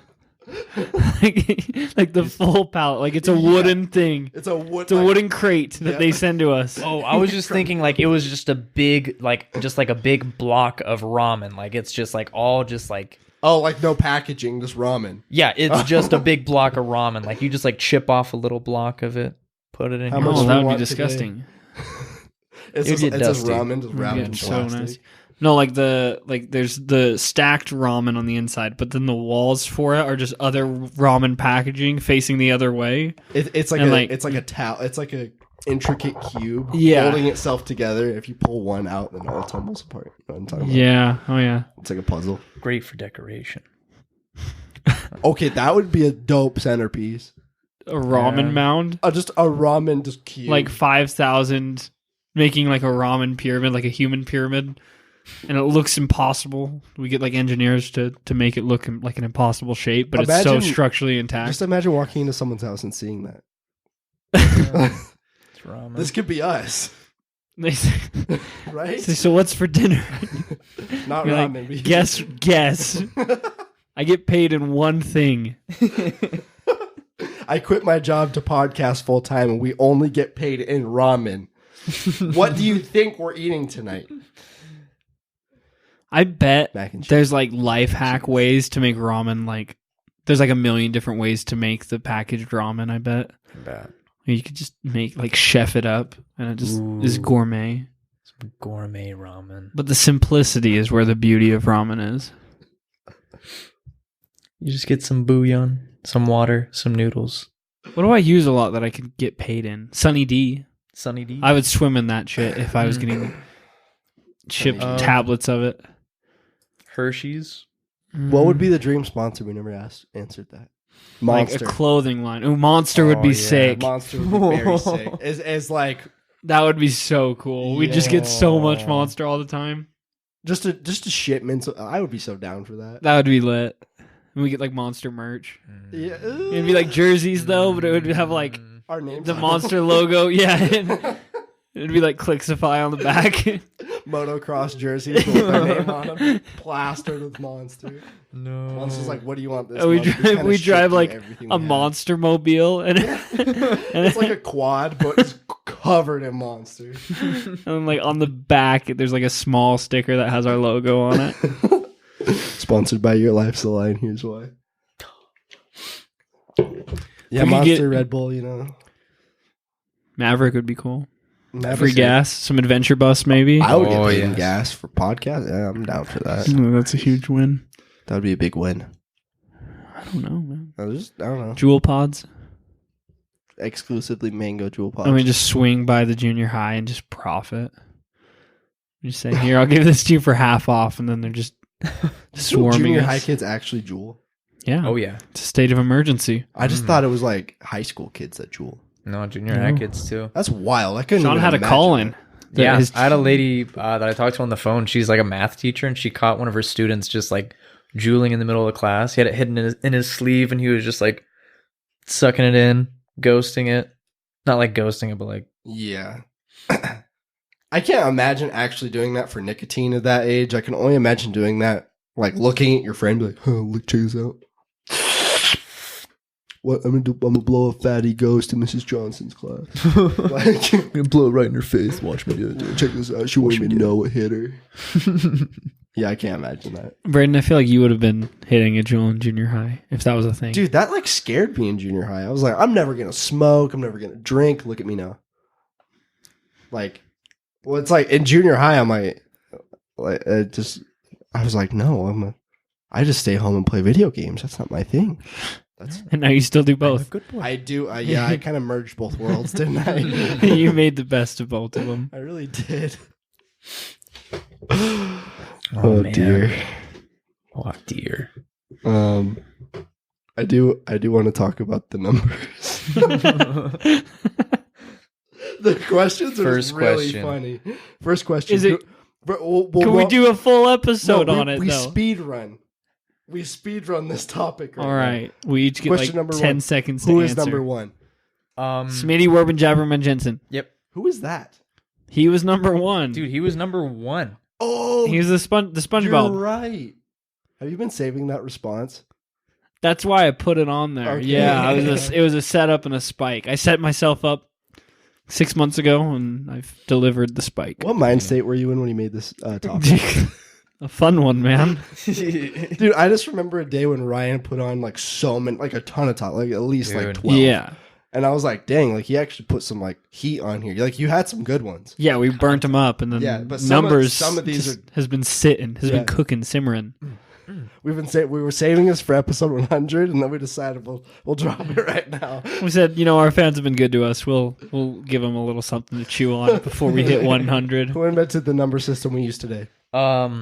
Speaker 1: like the full pallet. Like it's a wooden thing.
Speaker 2: It's a wood.
Speaker 1: It's a wooden crate that
Speaker 2: Yeah.
Speaker 1: they send to us.
Speaker 3: Oh, I was just thinking like it was just a big like a big block of ramen. Like it's just like all just like
Speaker 2: Oh, like no packaging, just ramen.
Speaker 3: yeah, it's just a big block of ramen. Like you just like chip off a little block of it, put it in
Speaker 2: How
Speaker 3: your
Speaker 2: much
Speaker 1: Oh,
Speaker 2: do
Speaker 1: that
Speaker 2: we
Speaker 1: would be
Speaker 2: want
Speaker 1: disgusting.
Speaker 2: It's
Speaker 3: It'd
Speaker 2: just,
Speaker 3: get
Speaker 2: it's just
Speaker 3: dusty.
Speaker 2: ramen, just wrapped
Speaker 1: Yeah,
Speaker 2: in
Speaker 1: so
Speaker 2: plastic.
Speaker 1: nice. No, like there's the stacked ramen on the inside, but then the walls for it are just other ramen packaging facing the other way.
Speaker 2: It's like
Speaker 1: And,
Speaker 2: it's like a towel. It's like a intricate cube
Speaker 1: Yeah.
Speaker 2: holding itself together. If you pull one out, then it all tumbles apart. You know what I'm talking about?
Speaker 1: Yeah. Oh yeah.
Speaker 2: It's like a puzzle.
Speaker 3: great for decoration.
Speaker 2: Okay, that would be a dope centerpiece.
Speaker 1: A ramen
Speaker 3: Yeah.
Speaker 1: mound,
Speaker 2: Just a ramen just cube.
Speaker 1: like 5,000, making like a ramen pyramid, like a human pyramid, and it looks impossible. We get like engineers to make it look like an impossible shape, but it's so
Speaker 2: Imagine-
Speaker 1: structurally intact.
Speaker 2: Just imagine walking into someone's house and seeing that.
Speaker 3: It's ramen.
Speaker 2: This could be us,
Speaker 1: They say,
Speaker 2: right?
Speaker 1: so what's for dinner?
Speaker 2: Not
Speaker 1: You're like,
Speaker 2: ramen.
Speaker 1: guess. I get paid in one thing.
Speaker 2: I quit my job to podcast full time, and we only get paid in ramen. What do you think we're eating tonight?
Speaker 1: I bet
Speaker 2: Mac and cheese.
Speaker 1: there's like life hack ways to make ramen. Like, there's like a million different ways to make the packaged ramen. I bet you could just make like chef it up, and it just is gourmet.
Speaker 3: Some gourmet ramen.
Speaker 1: But the simplicity is where the beauty of ramen is.
Speaker 3: You just get some bouillon, some water, some noodles.
Speaker 1: What do I use a lot that I could get paid in? Sunny D.
Speaker 3: Sunny D.
Speaker 1: I would swim in that shit if I was getting shipped
Speaker 2: Sunny
Speaker 3: D.
Speaker 1: tablets of it.
Speaker 3: Hershey's.
Speaker 2: What would be the dream sponsor? We never answered that.
Speaker 1: like
Speaker 2: Monster.
Speaker 1: a clothing line? Ooh, Monster would
Speaker 3: Oh,
Speaker 1: be
Speaker 3: yeah.
Speaker 1: sick.
Speaker 2: Monster would be very sick. Is like
Speaker 1: That would be so cool. We'd just get so much
Speaker 3: Yeah.
Speaker 1: Monster all the time.
Speaker 2: just a shipment. So I would be so down for that.
Speaker 1: That would be lit. And we get like Monster merch.
Speaker 2: Yeah,
Speaker 1: It'd be like jerseys though, but it would have like
Speaker 2: our names.
Speaker 1: the Monster logo. Yeah. It'd be like Clixify on the back.
Speaker 2: motocross jerseys with our name on them, plastered with Monster.
Speaker 3: No.
Speaker 2: Monster's like, what do you want this?
Speaker 1: And we
Speaker 2: month?
Speaker 1: drive,
Speaker 2: kinda
Speaker 1: we
Speaker 2: ship
Speaker 1: drive
Speaker 2: you
Speaker 1: like
Speaker 2: everything
Speaker 1: a
Speaker 2: we have.
Speaker 1: Monster mobile, and
Speaker 2: It's like a quad, but it's covered in Monster.
Speaker 1: and like on the back, there's like a small sticker that has our logo on it.
Speaker 2: Sponsored by Your Life's the Line. Here's why. Yeah,
Speaker 1: could
Speaker 2: Monster,
Speaker 1: get-
Speaker 2: Red Bull. You know,
Speaker 1: Maverick would be cool.
Speaker 2: Maverick's
Speaker 1: Free
Speaker 2: it.
Speaker 1: gas, some adventure bus maybe.
Speaker 2: I would get
Speaker 3: Oh,
Speaker 2: paid in
Speaker 3: yes.
Speaker 2: gas for podcast. Yeah, I'm down for that.
Speaker 1: That's a huge win.
Speaker 2: That would be a big win.
Speaker 1: I don't know, man.
Speaker 2: I don't know.
Speaker 1: Jewel pods.
Speaker 2: Exclusively mango jewel pods.
Speaker 1: I mean, just swing by the junior high and just profit. You just say, "Here, I'll give this to you for half off," and then they're just swarming
Speaker 2: junior
Speaker 1: us.
Speaker 2: high kids actually jewel.
Speaker 1: Yeah.
Speaker 3: Oh yeah.
Speaker 1: It's a state of emergency.
Speaker 2: I just thought it was like high school kids that jewel.
Speaker 3: No, junior
Speaker 1: No.
Speaker 3: high kids too.
Speaker 2: That's wild. I couldn't.
Speaker 1: Sean
Speaker 2: even
Speaker 1: had a
Speaker 2: imagine
Speaker 1: call in.
Speaker 2: that.
Speaker 3: Yeah,
Speaker 1: His-
Speaker 3: I had a lady that I talked to on the phone. She's like a math teacher, and she caught one of her students just like drooling in the middle of the class. He had it hidden in his sleeve, and he was just like sucking it in, ghosting it. Not like ghosting it, but like
Speaker 2: Yeah. I can't imagine actually doing that for nicotine at that age. I can only imagine doing that, like looking at your friend, be like, "Oh, look, check this out. What I'm gonna do? I'm gonna blow a fatty ghost in Mrs. Johnson's class. Like, I'm gonna blow it right in her face. Watch me do it. Check this out. She won't even know what hit her. Yeah, I can't imagine that,
Speaker 1: Braden, I feel like you would have been hitting a jewel in junior high if that was a thing.
Speaker 2: dude. That like scared me in junior high. I was like, I'm never gonna smoke. I'm never gonna drink. Look at me now. Like, well, it's like in junior high, I'm like I was like, no, I just stay home and play video games. That's not my thing. That's
Speaker 1: And now you still do both.
Speaker 3: good boy.
Speaker 2: I do. Yeah, I kind of merged both worlds, didn't I?
Speaker 1: You made the best of both of them.
Speaker 2: I really did.
Speaker 3: Oh, man.
Speaker 2: dear.
Speaker 3: Oh dear.
Speaker 2: I do want to talk about the numbers. The questions are
Speaker 3: First
Speaker 2: really
Speaker 3: question.
Speaker 2: funny. First question.
Speaker 1: Is it-
Speaker 2: We'll
Speaker 1: Can we do a full episode on it
Speaker 2: we
Speaker 1: though?
Speaker 2: speed run. We speed run this topic.
Speaker 1: All right. We each get
Speaker 2: Question
Speaker 1: like
Speaker 2: number
Speaker 1: 10
Speaker 2: one.
Speaker 1: seconds
Speaker 2: Who
Speaker 1: to
Speaker 2: is
Speaker 1: answer.
Speaker 2: number one?
Speaker 1: Smitty Werben Jaberman Jensen.
Speaker 3: Yep.
Speaker 2: Who is that?
Speaker 1: He was number one.
Speaker 3: Dude, he was number one.
Speaker 2: Oh,
Speaker 1: He was the
Speaker 2: you're
Speaker 1: SpongeBob.
Speaker 2: right. Have you been saving that response?
Speaker 1: That's why I put it on there.
Speaker 2: Okay.
Speaker 1: Yeah, it was a setup and a spike. I set myself up 6 months ago, and I've delivered the spike.
Speaker 2: What mind state were you in when you made this topic?
Speaker 1: A fun one, man.
Speaker 2: Dude, I just remember a day when Ryan put on like so many, like a ton of top, like at least like
Speaker 3: Dude.
Speaker 2: 12.
Speaker 1: Yeah.
Speaker 2: And I was like, dang, like he actually put some like heat on here. Like you had some good ones.
Speaker 1: Yeah, we burnt them up, and then
Speaker 2: Yeah, but some of these
Speaker 1: just has been sitting, has
Speaker 2: Yeah.
Speaker 1: been cooking, simmering.
Speaker 2: We were saving this for episode 100, and then we decided we'll drop it right now.
Speaker 1: We said, our fans have been good to us. We'll give them a little something to chew on before we hit 100.
Speaker 2: Who invented the number system we use today?
Speaker 3: The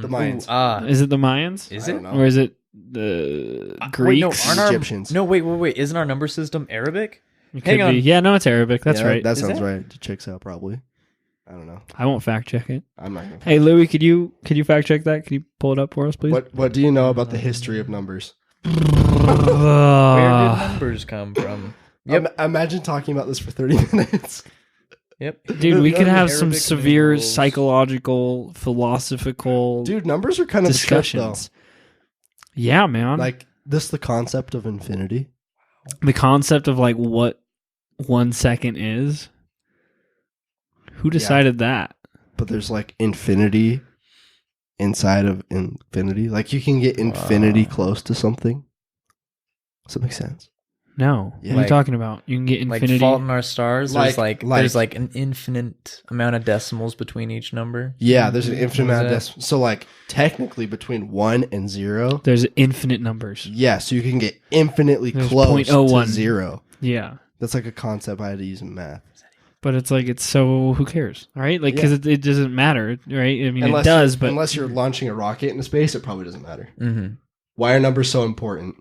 Speaker 2: Mayans.
Speaker 1: Is it the Mayans?
Speaker 3: Is
Speaker 2: I
Speaker 3: it?
Speaker 2: don't know.
Speaker 1: Or is it the
Speaker 3: Wait,
Speaker 1: Greeks?
Speaker 3: no, aren't our,
Speaker 2: Egyptians.
Speaker 3: No, wait. Isn't our number system Arabic?
Speaker 1: It
Speaker 3: hang
Speaker 1: could
Speaker 3: on.
Speaker 1: be. Yeah, no, it's Arabic. That's
Speaker 2: Yeah,
Speaker 1: right.
Speaker 2: That
Speaker 3: Is
Speaker 2: sounds
Speaker 3: it?
Speaker 2: right. To checks out probably. I don't know.
Speaker 1: I won't fact check it.
Speaker 2: I'm not gonna.
Speaker 1: Hey, Louis, could you fact check that? Can you pull it up for us, please?
Speaker 2: What do you know about the history of numbers?
Speaker 3: Where did numbers come from? Yep.
Speaker 2: Imagine talking about this for 30 minutes.
Speaker 3: Yep.
Speaker 1: Dude, we could have some
Speaker 3: Arabic
Speaker 1: severe
Speaker 3: numerals.
Speaker 1: psychological, philosophical
Speaker 2: Dude, numbers are kind of a trip, though.
Speaker 1: discussions. Yeah, man.
Speaker 2: Like this, the concept of infinity.
Speaker 1: the concept of like what 1 second is. Who decided that?
Speaker 2: But there's like infinity inside of infinity. Like you can get infinity close to something. Does that make sense?
Speaker 1: No.
Speaker 2: Yeah.
Speaker 1: What are you
Speaker 3: Like-
Speaker 1: talking about? You can get infinity.
Speaker 3: Like Fault in Our Stars, there's
Speaker 2: Like-
Speaker 3: there's like an infinite amount of decimals between each number.
Speaker 2: Yeah, there's an infinite
Speaker 3: What
Speaker 2: amount of
Speaker 3: is
Speaker 2: decimals. So like technically between 1 and 0.
Speaker 1: There's infinite numbers.
Speaker 2: Yeah, so you can get infinitely
Speaker 1: There's
Speaker 2: close to
Speaker 1: 0.01.
Speaker 2: 0.
Speaker 1: Yeah.
Speaker 2: That's like a concept I had to use in math.
Speaker 1: But it's like, it's so, who cares? All right? Like, because it doesn't matter, right? I mean, it
Speaker 2: Unless
Speaker 1: does,
Speaker 2: you're-
Speaker 1: but
Speaker 2: unless you're launching a rocket into space, it probably doesn't matter.
Speaker 3: Mm-hmm.
Speaker 2: Why are numbers so important?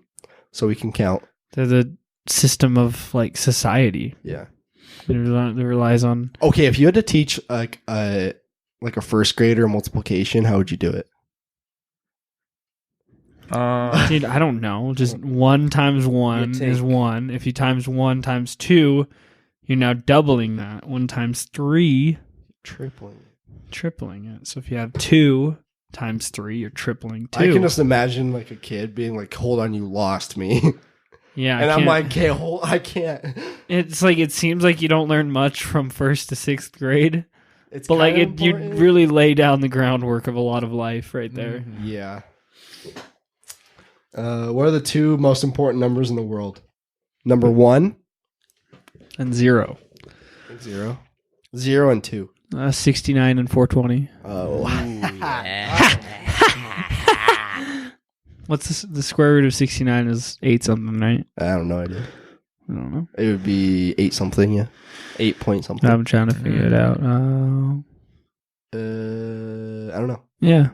Speaker 2: So we can count.
Speaker 1: they're the system of like society.
Speaker 2: Yeah.
Speaker 1: It relies on.
Speaker 2: Okay, if you had to teach like a first grader multiplication, how would you do it?
Speaker 1: Dude, I don't know. Just 1 times 1
Speaker 3: You
Speaker 1: is
Speaker 3: take-
Speaker 1: 1. If you times 1 times 2, you're now doubling that. 1 times 3,
Speaker 2: Tripling.
Speaker 1: tripling it. So if you have 2 times 3, you're tripling 2.
Speaker 2: I can just imagine like a kid being like, "Hold on, you lost me,"
Speaker 1: yeah,
Speaker 2: and I'm
Speaker 1: can't-
Speaker 2: like, "Okay, I can't."
Speaker 1: it's like, it seems like you don't learn much from 1st to 6th grade,
Speaker 2: It's
Speaker 1: but like
Speaker 2: kinda
Speaker 1: you
Speaker 2: important.
Speaker 1: really lay down the groundwork of a lot of life right there.
Speaker 2: Yeah. What are the 2 most important numbers in the world? Number 1,
Speaker 1: And 0.
Speaker 2: 0. 0 and 2.
Speaker 1: 69 and 420.
Speaker 2: Oh.
Speaker 1: What's the square root of 69 is 8 something, right?
Speaker 2: I don't know. Idea.
Speaker 1: I don't know.
Speaker 2: It would be 8 something. Yeah. 8 point something.
Speaker 1: I'm trying to figure it out.
Speaker 2: I don't know.
Speaker 1: Yeah.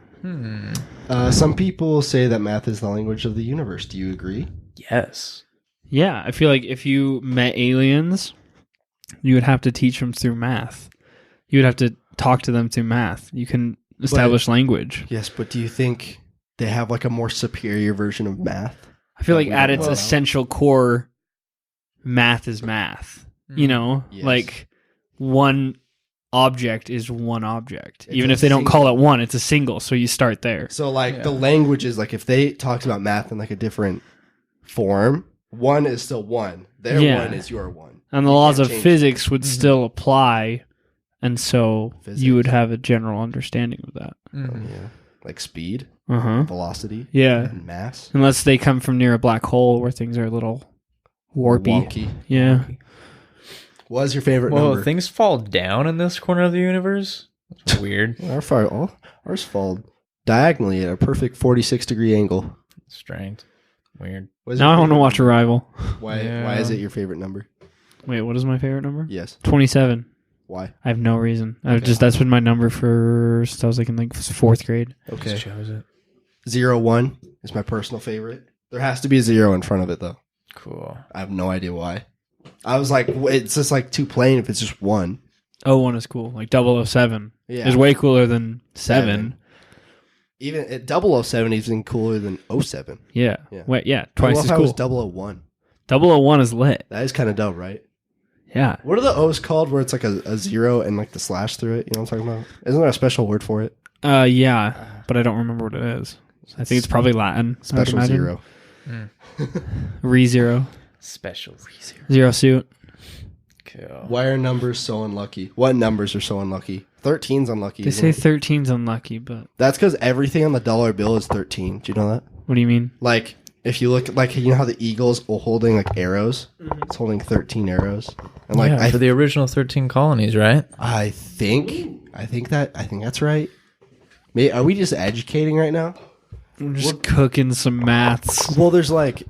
Speaker 2: Some people say that math is the language of the universe. Do you agree?
Speaker 3: Yes.
Speaker 1: Yeah, I feel like if you met aliens, you would have to teach them through math. You would have to talk to them through math. You can establish language.
Speaker 2: Yes, but do you think they have like a more superior version of math?
Speaker 1: I feel like
Speaker 2: we
Speaker 1: at
Speaker 2: don't
Speaker 1: its
Speaker 2: know.
Speaker 1: essential core, math is math. You know,
Speaker 2: Yes.
Speaker 1: like one object is one object.
Speaker 2: It's
Speaker 1: Even
Speaker 2: a
Speaker 1: if they don't
Speaker 2: single.
Speaker 1: call it one, it's a single. So you start there.
Speaker 2: So like
Speaker 3: Yeah.
Speaker 2: the languages, like if they talked about math in like a different form, 1 is still 1. Their
Speaker 1: Yeah.
Speaker 2: 1 is your 1.
Speaker 1: And the
Speaker 2: You
Speaker 1: laws
Speaker 2: can't
Speaker 1: of
Speaker 2: change
Speaker 1: physics would still apply. And so
Speaker 2: Physics.
Speaker 1: you would have a general understanding of that.
Speaker 2: Yeah. Like speed,
Speaker 1: Uh huh.
Speaker 2: velocity,
Speaker 1: Yeah.
Speaker 2: and mass.
Speaker 1: Unless they come from near a black hole where things are a little warpy.
Speaker 2: Wonky.
Speaker 1: Yeah.
Speaker 2: What is your favorite
Speaker 3: Well,
Speaker 2: number?
Speaker 3: things fall down in this corner of the universe. That's weird.
Speaker 2: Ours fall diagonally at a perfect 46-degree angle.
Speaker 3: Strange. Weird.
Speaker 2: What is
Speaker 1: Now
Speaker 2: your
Speaker 1: I want to
Speaker 2: favorite
Speaker 1: watch
Speaker 2: number?
Speaker 1: Arrival.
Speaker 2: Why
Speaker 3: Yeah.
Speaker 2: is it your favorite number?
Speaker 1: Wait, what is my favorite number?
Speaker 2: Yes.
Speaker 1: 27.
Speaker 2: Why?
Speaker 1: I have no reason. I've
Speaker 2: Okay.
Speaker 1: just that's been my number for I was like in like 4th grade.
Speaker 2: Okay.
Speaker 3: Just chose it.
Speaker 2: 0-1 is my personal favorite. There has to be a 0 in front of it though.
Speaker 3: Cool.
Speaker 2: I have no idea why. I was like, it's just like too plain if it's just 1.
Speaker 1: 01 is cool. Like 007
Speaker 2: Yeah.
Speaker 1: is way cooler than 7.
Speaker 2: Even 007 is even cooler than 07.
Speaker 1: Yeah.
Speaker 2: Yeah.
Speaker 1: Wait, yeah,
Speaker 2: I
Speaker 1: twice
Speaker 2: love
Speaker 1: as
Speaker 2: how
Speaker 1: cool.
Speaker 2: it's 001.
Speaker 1: 001 is lit.
Speaker 2: That is kind of dope, right?
Speaker 1: Yeah.
Speaker 2: What are the O's called where it's like a 0 and like the slash through it? You know what I'm talking about? Isn't there a special word for it?
Speaker 1: Yeah, but I don't remember what it is. I think it's probably Latin. I would
Speaker 2: Special
Speaker 1: imagine.
Speaker 2: 0.
Speaker 1: Re-zero.
Speaker 3: Special.
Speaker 1: Zero suit.
Speaker 3: Cool.
Speaker 2: Why are numbers so unlucky? What numbers are so unlucky? 13's unlucky.
Speaker 1: They
Speaker 2: isn't
Speaker 1: say
Speaker 2: it?
Speaker 1: 13's unlucky, but
Speaker 2: That's because everything on the dollar bill is 13. Do you know that?
Speaker 1: what do you mean?
Speaker 2: Like, if you look, like, you know how the Eagles are holding, like, arrows? It's holding 13 arrows. And, like,
Speaker 3: Yeah, for the original 13 colonies, right?
Speaker 2: I think that's right. Are we just educating right now?
Speaker 1: I'm just cooking some maths.
Speaker 2: Well, there's like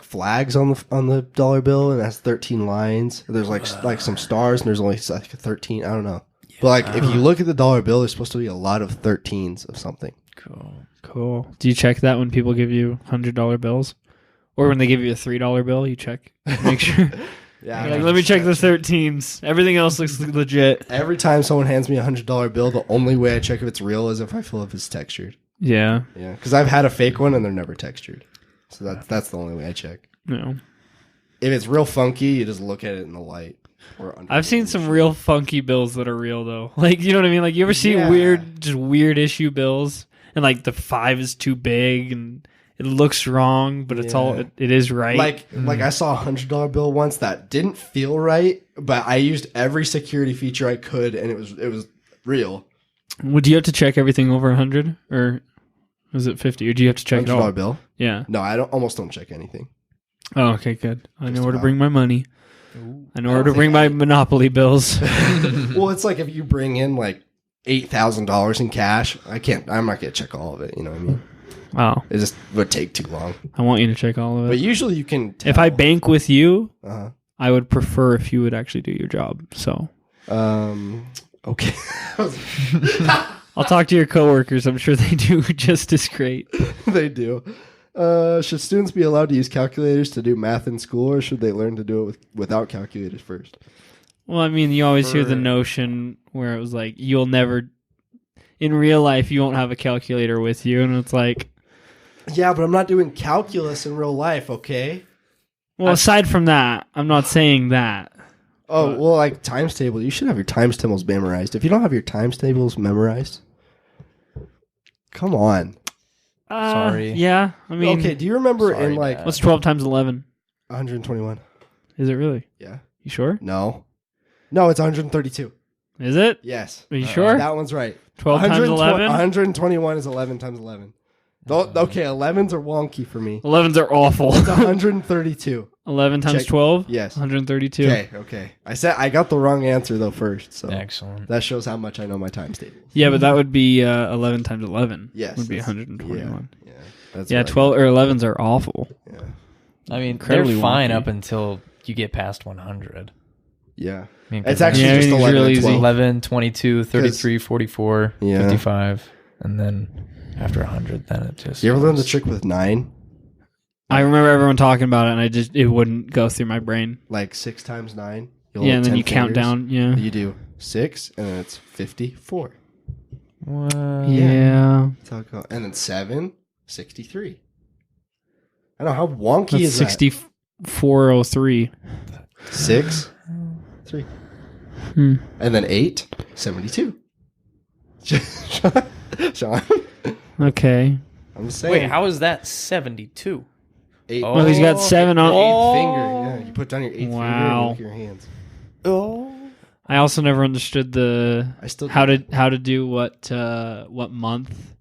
Speaker 2: flags on the dollar bill, and it has 13 lines. There's like some stars, and there's only like 13. I don't know. But like, if you look at the dollar bill, there's supposed to be a lot of 13s of something.
Speaker 1: Cool. Do you check that when people give you $100 bills? Or when they give you a $3 bill, you check. Make sure.
Speaker 2: Yeah.
Speaker 1: You're like, let me check the 13s. Everything else looks legit.
Speaker 2: Every time someone hands me a $100 bill, the only way I check if it's real is if I feel if it's textured.
Speaker 1: Yeah.
Speaker 2: Yeah, because I've had a fake one and they're never textured. So that's the only way I check.
Speaker 1: No.
Speaker 2: If it's real funky, you just look at it in the light. Or under
Speaker 1: I've
Speaker 2: the
Speaker 1: seen
Speaker 2: illusion.
Speaker 1: some real funky bills that are real though. Like, you know what I mean? Like, you ever see
Speaker 2: Yeah.
Speaker 1: weird issue bills, and like the 5 is too big, and it looks wrong, but it's all it is right.
Speaker 2: Like I saw $100 bill once that didn't feel right, but I used every security feature I could, and it was real.
Speaker 1: Would you have to check everything over 100, or was it 50, or do you have to check it all?
Speaker 2: $100 bill?
Speaker 1: Yeah.
Speaker 2: No, I almost don't check anything.
Speaker 1: Oh, okay, good. I know where to
Speaker 2: about.
Speaker 1: bring my money.
Speaker 3: Ooh.
Speaker 1: I know where to bring my Monopoly bills.
Speaker 2: Well, it's like if you bring in like $8,000 in cash, I'm not gonna check all of it. You know what I mean?
Speaker 1: Oh,
Speaker 2: It just would take too long.
Speaker 1: I want you to check all of
Speaker 2: But
Speaker 1: it.
Speaker 2: usually you can tell.
Speaker 1: If I bank with you,
Speaker 2: Uh-huh.
Speaker 1: I would prefer if you would actually do your job. So
Speaker 2: Okay.
Speaker 1: I'll talk to your coworkers. I'm sure they do just as great.
Speaker 2: They do. Should students be allowed to use calculators to do math in school, or should they learn to do it without calculators first?
Speaker 1: Well, I mean, you always hear the
Speaker 2: For-
Speaker 1: notion where it was like, you'll never, in real life, you won't have a calculator with you. And it's like,
Speaker 2: Yeah, but I'm not doing calculus in real life, okay?
Speaker 1: well, aside from that, I'm not saying that.
Speaker 2: Oh, well, like times table. You should have your times tables memorized. If you don't have your times tables memorized, come on.
Speaker 3: Sorry.
Speaker 1: Yeah. I mean,
Speaker 2: Okay, do you remember
Speaker 3: Sorry,
Speaker 2: in like
Speaker 3: Dad.
Speaker 1: what's 12 times 11?
Speaker 2: 121?
Speaker 1: Is it really?
Speaker 2: Yeah.
Speaker 1: You sure?
Speaker 2: No. No, it's 132.
Speaker 1: Is it?
Speaker 2: Yes.
Speaker 1: Are you sure?
Speaker 2: That one's right.
Speaker 1: 12 times 11?
Speaker 2: 121 is 11 times 11. Okay, 11s are wonky for me.
Speaker 1: 11s are awful.
Speaker 2: It's 132.
Speaker 1: 11 times
Speaker 2: Check.
Speaker 1: 12?
Speaker 2: Yes.
Speaker 1: 132.
Speaker 2: Okay. I got the wrong answer though first, so
Speaker 3: Excellent.
Speaker 2: that shows how much I know my times table.
Speaker 1: Yeah, but that would be 11 times 11.
Speaker 2: Yes,
Speaker 1: Would be
Speaker 2: that's-
Speaker 1: 121.
Speaker 2: Yeah, that's
Speaker 1: Yeah,
Speaker 2: what I
Speaker 1: 12 or 11s are awful.
Speaker 2: got. Yeah,
Speaker 3: I mean,
Speaker 1: Incredibly
Speaker 3: they're fine
Speaker 1: wonky.
Speaker 3: up until you get past 100.
Speaker 2: yeah.
Speaker 3: I mean,
Speaker 2: It's
Speaker 3: 'cause
Speaker 2: actually
Speaker 1: Yeah,
Speaker 2: just
Speaker 1: everything's
Speaker 2: 11
Speaker 1: real
Speaker 2: and
Speaker 1: easy.
Speaker 2: 12.
Speaker 3: 11, 22, 33, 44,
Speaker 2: Yeah.
Speaker 3: 55, and then after 100, then it just.
Speaker 2: You ever learn the trick with 9?
Speaker 1: I remember everyone talking about it, and it wouldn't go through my brain.
Speaker 2: Like 6 times 9.
Speaker 1: Yeah, and then you count down. Yeah.
Speaker 2: You do 6, and then it's 54.
Speaker 3: What?
Speaker 1: Yeah.
Speaker 2: That's how it goes. And then 7, 63. I don't know how wonky
Speaker 1: That's
Speaker 2: is that.
Speaker 1: 6403.
Speaker 2: 6, 3.
Speaker 1: Hmm.
Speaker 2: And then 8, 72. Sean,
Speaker 1: Okay.
Speaker 2: I'm just saying.
Speaker 3: Wait, how is that 72?
Speaker 2: 8,
Speaker 3: Oh.
Speaker 1: Well, he's got 7 on.
Speaker 3: Oh.
Speaker 2: finger. Yeah, you put down your 8th finger
Speaker 1: Wow.
Speaker 2: and look at your hands.
Speaker 3: Oh.
Speaker 1: I also never understood
Speaker 2: I still
Speaker 1: how to do what month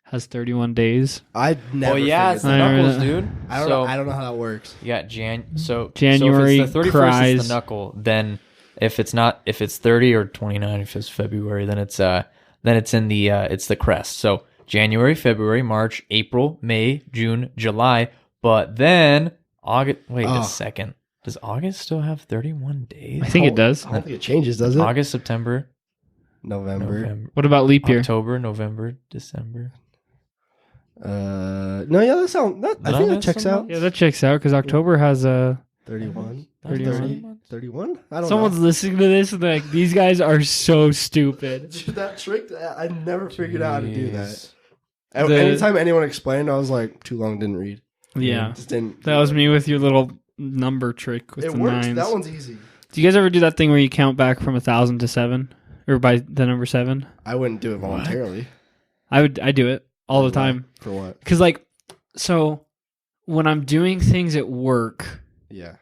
Speaker 1: has 31 days.
Speaker 2: I never.
Speaker 3: Oh yeah,
Speaker 2: figured
Speaker 3: it's the
Speaker 2: that
Speaker 1: I
Speaker 2: out.
Speaker 3: knuckles,
Speaker 1: remember
Speaker 3: dude.
Speaker 2: I don't
Speaker 3: so
Speaker 2: know. I don't know how that works.
Speaker 3: you got
Speaker 1: January
Speaker 3: So if it's the 31st,
Speaker 1: cries.
Speaker 3: it's the knuckle. Then if it's 30 or 29, if it's February, then it's in the it's the crest. So January, February, March, April, May, June, July. But then August. Wait
Speaker 2: Oh.
Speaker 3: a second. Does August still have 31 days?
Speaker 1: I think it does.
Speaker 2: I don't think it changes, does it?
Speaker 3: August, September,
Speaker 2: November.
Speaker 3: November,
Speaker 1: What about leap year?
Speaker 3: October, November, December.
Speaker 2: No, yeah, that sounds. I
Speaker 3: No,
Speaker 2: think that
Speaker 3: that's
Speaker 2: checks
Speaker 3: some
Speaker 2: out.
Speaker 3: months.
Speaker 1: Yeah, that checks out because October has a.
Speaker 2: 31,
Speaker 1: 31.
Speaker 2: 31. I don't
Speaker 1: Someone's
Speaker 2: know.
Speaker 1: listening to this and they're like, these guys are so stupid.
Speaker 2: Dude, that trick, I never figured out how to do that.
Speaker 3: Jeez.
Speaker 2: Anytime anyone explained, I was like, too long, didn't read.
Speaker 1: Yeah,
Speaker 2: Just didn't.
Speaker 1: that was me with your little number trick with
Speaker 2: It
Speaker 1: the
Speaker 2: works.
Speaker 1: nines.
Speaker 2: That one's easy.
Speaker 1: Do you guys ever do that thing where you count back from 1,000 to 7, or by the number 7?
Speaker 2: I wouldn't do it voluntarily.
Speaker 1: I do it all the
Speaker 2: For what?
Speaker 1: time
Speaker 2: For what?
Speaker 1: because so when I'm doing things at work,
Speaker 2: Yeah.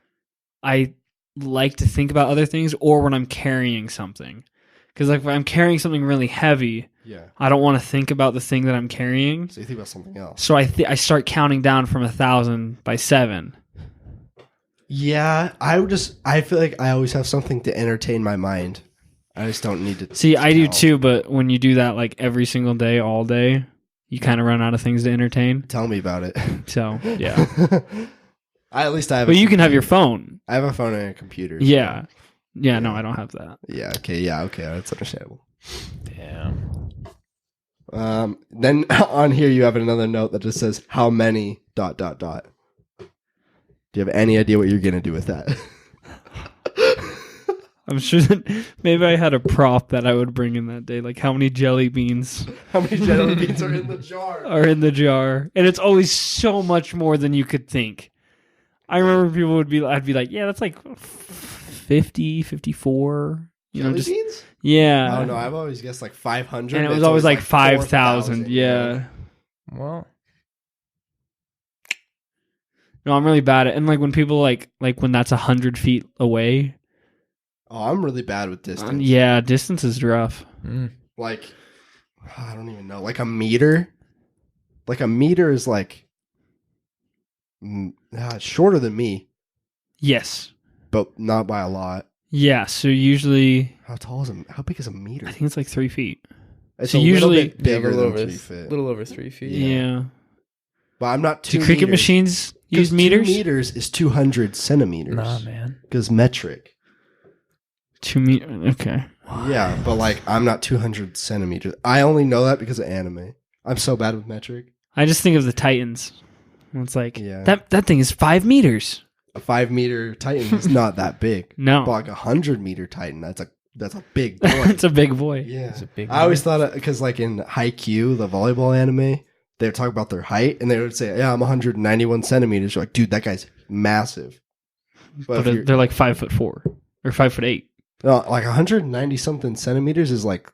Speaker 1: I like to think about other things, or when I'm carrying something. Because if I'm carrying something really heavy,
Speaker 2: Yeah.
Speaker 1: I don't want to think about the thing that I'm carrying.
Speaker 2: So you think about something else.
Speaker 1: So I start counting down from 1,000 by 7.
Speaker 2: Yeah, I feel like I always have something to entertain my mind. I just don't need to.
Speaker 1: See, I do
Speaker 2: count.
Speaker 1: too, but when you do that like every single day, all day, you kind of run out of things to entertain.
Speaker 2: Tell me about it.
Speaker 1: So, yeah.
Speaker 2: At least I have.
Speaker 1: But you can have your phone.
Speaker 2: I have a phone and a computer. so-
Speaker 1: Yeah. Yeah, no, I don't have that.
Speaker 2: Yeah. Okay. Yeah. Okay. That's understandable.
Speaker 3: Damn.
Speaker 2: Then on here you have another note that just says how many ... Do you have any idea what you're gonna do with that?
Speaker 1: I'm sure that maybe I had a prop that I would bring in that day, like how many jelly beans
Speaker 2: How many jelly beans are in the jar?
Speaker 1: are in the jar. And it's always so much more than you could think. I remember people I'd be like, yeah, that's like 50, 54. You know,
Speaker 2: Jelly
Speaker 1: just,
Speaker 2: beans?
Speaker 1: yeah.
Speaker 2: Oh no, I've always guessed like 500.
Speaker 1: And it was
Speaker 2: It's
Speaker 1: always like
Speaker 2: 4,000.
Speaker 1: 5,000. Yeah.
Speaker 3: Well,
Speaker 1: No, I'm really bad at, and like when people like when that's 100 feet away.
Speaker 2: Oh, I'm really bad with distance.
Speaker 1: Yeah, distance is rough.
Speaker 2: Like, I don't even know. Like a meter. Like a meter is like shorter than me,
Speaker 1: Yes.
Speaker 2: but not by a lot.
Speaker 1: Yeah. So usually,
Speaker 2: How tall is how big is a meter?
Speaker 1: I think it's like 3 feet.
Speaker 2: It's
Speaker 1: so
Speaker 2: a little
Speaker 1: usually-
Speaker 2: bit bigger
Speaker 3: a little
Speaker 2: than
Speaker 3: over
Speaker 2: 3 feet.
Speaker 3: little over 3 feet.
Speaker 1: Yeah.
Speaker 2: But I'm not
Speaker 1: Do
Speaker 2: 2
Speaker 1: cricket
Speaker 2: meters.
Speaker 1: machines
Speaker 2: 'Cause
Speaker 1: use meters?
Speaker 2: 2 meters is 200 centimeters.
Speaker 3: Nah, man.
Speaker 2: Because metric.
Speaker 1: 2 meters. Okay.
Speaker 2: Yeah, but like I'm not 200 centimeters. I only know that because of anime. I'm so bad with metric.
Speaker 1: I just think of the Titans. It's like
Speaker 2: Yeah.
Speaker 1: that thing is 5 meters.
Speaker 2: A 5-meter Titan is not that big.
Speaker 1: No.
Speaker 2: But like a 100-meter Titan, that's a big boy.
Speaker 1: It's a big boy.
Speaker 2: Yeah,
Speaker 3: It's a big
Speaker 2: I always
Speaker 3: boy.
Speaker 2: thought because like in Haikyuu, the volleyball anime, they would talk about their height and they would say, "Yeah, I'm 191 centimeters." You're like, dude, that guy's massive. But if you're,
Speaker 1: They're like 5'4" or 5'8".
Speaker 2: no, like 190 something centimeters is like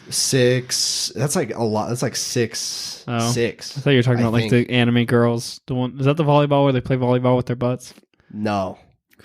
Speaker 2: 6. That's like a lot. That's like 6.
Speaker 1: Oh.
Speaker 2: 6.
Speaker 1: I thought you were talking
Speaker 2: I
Speaker 1: about like
Speaker 2: think.
Speaker 1: the anime girls. The one is that the volleyball where they play volleyball with their butts?
Speaker 2: No,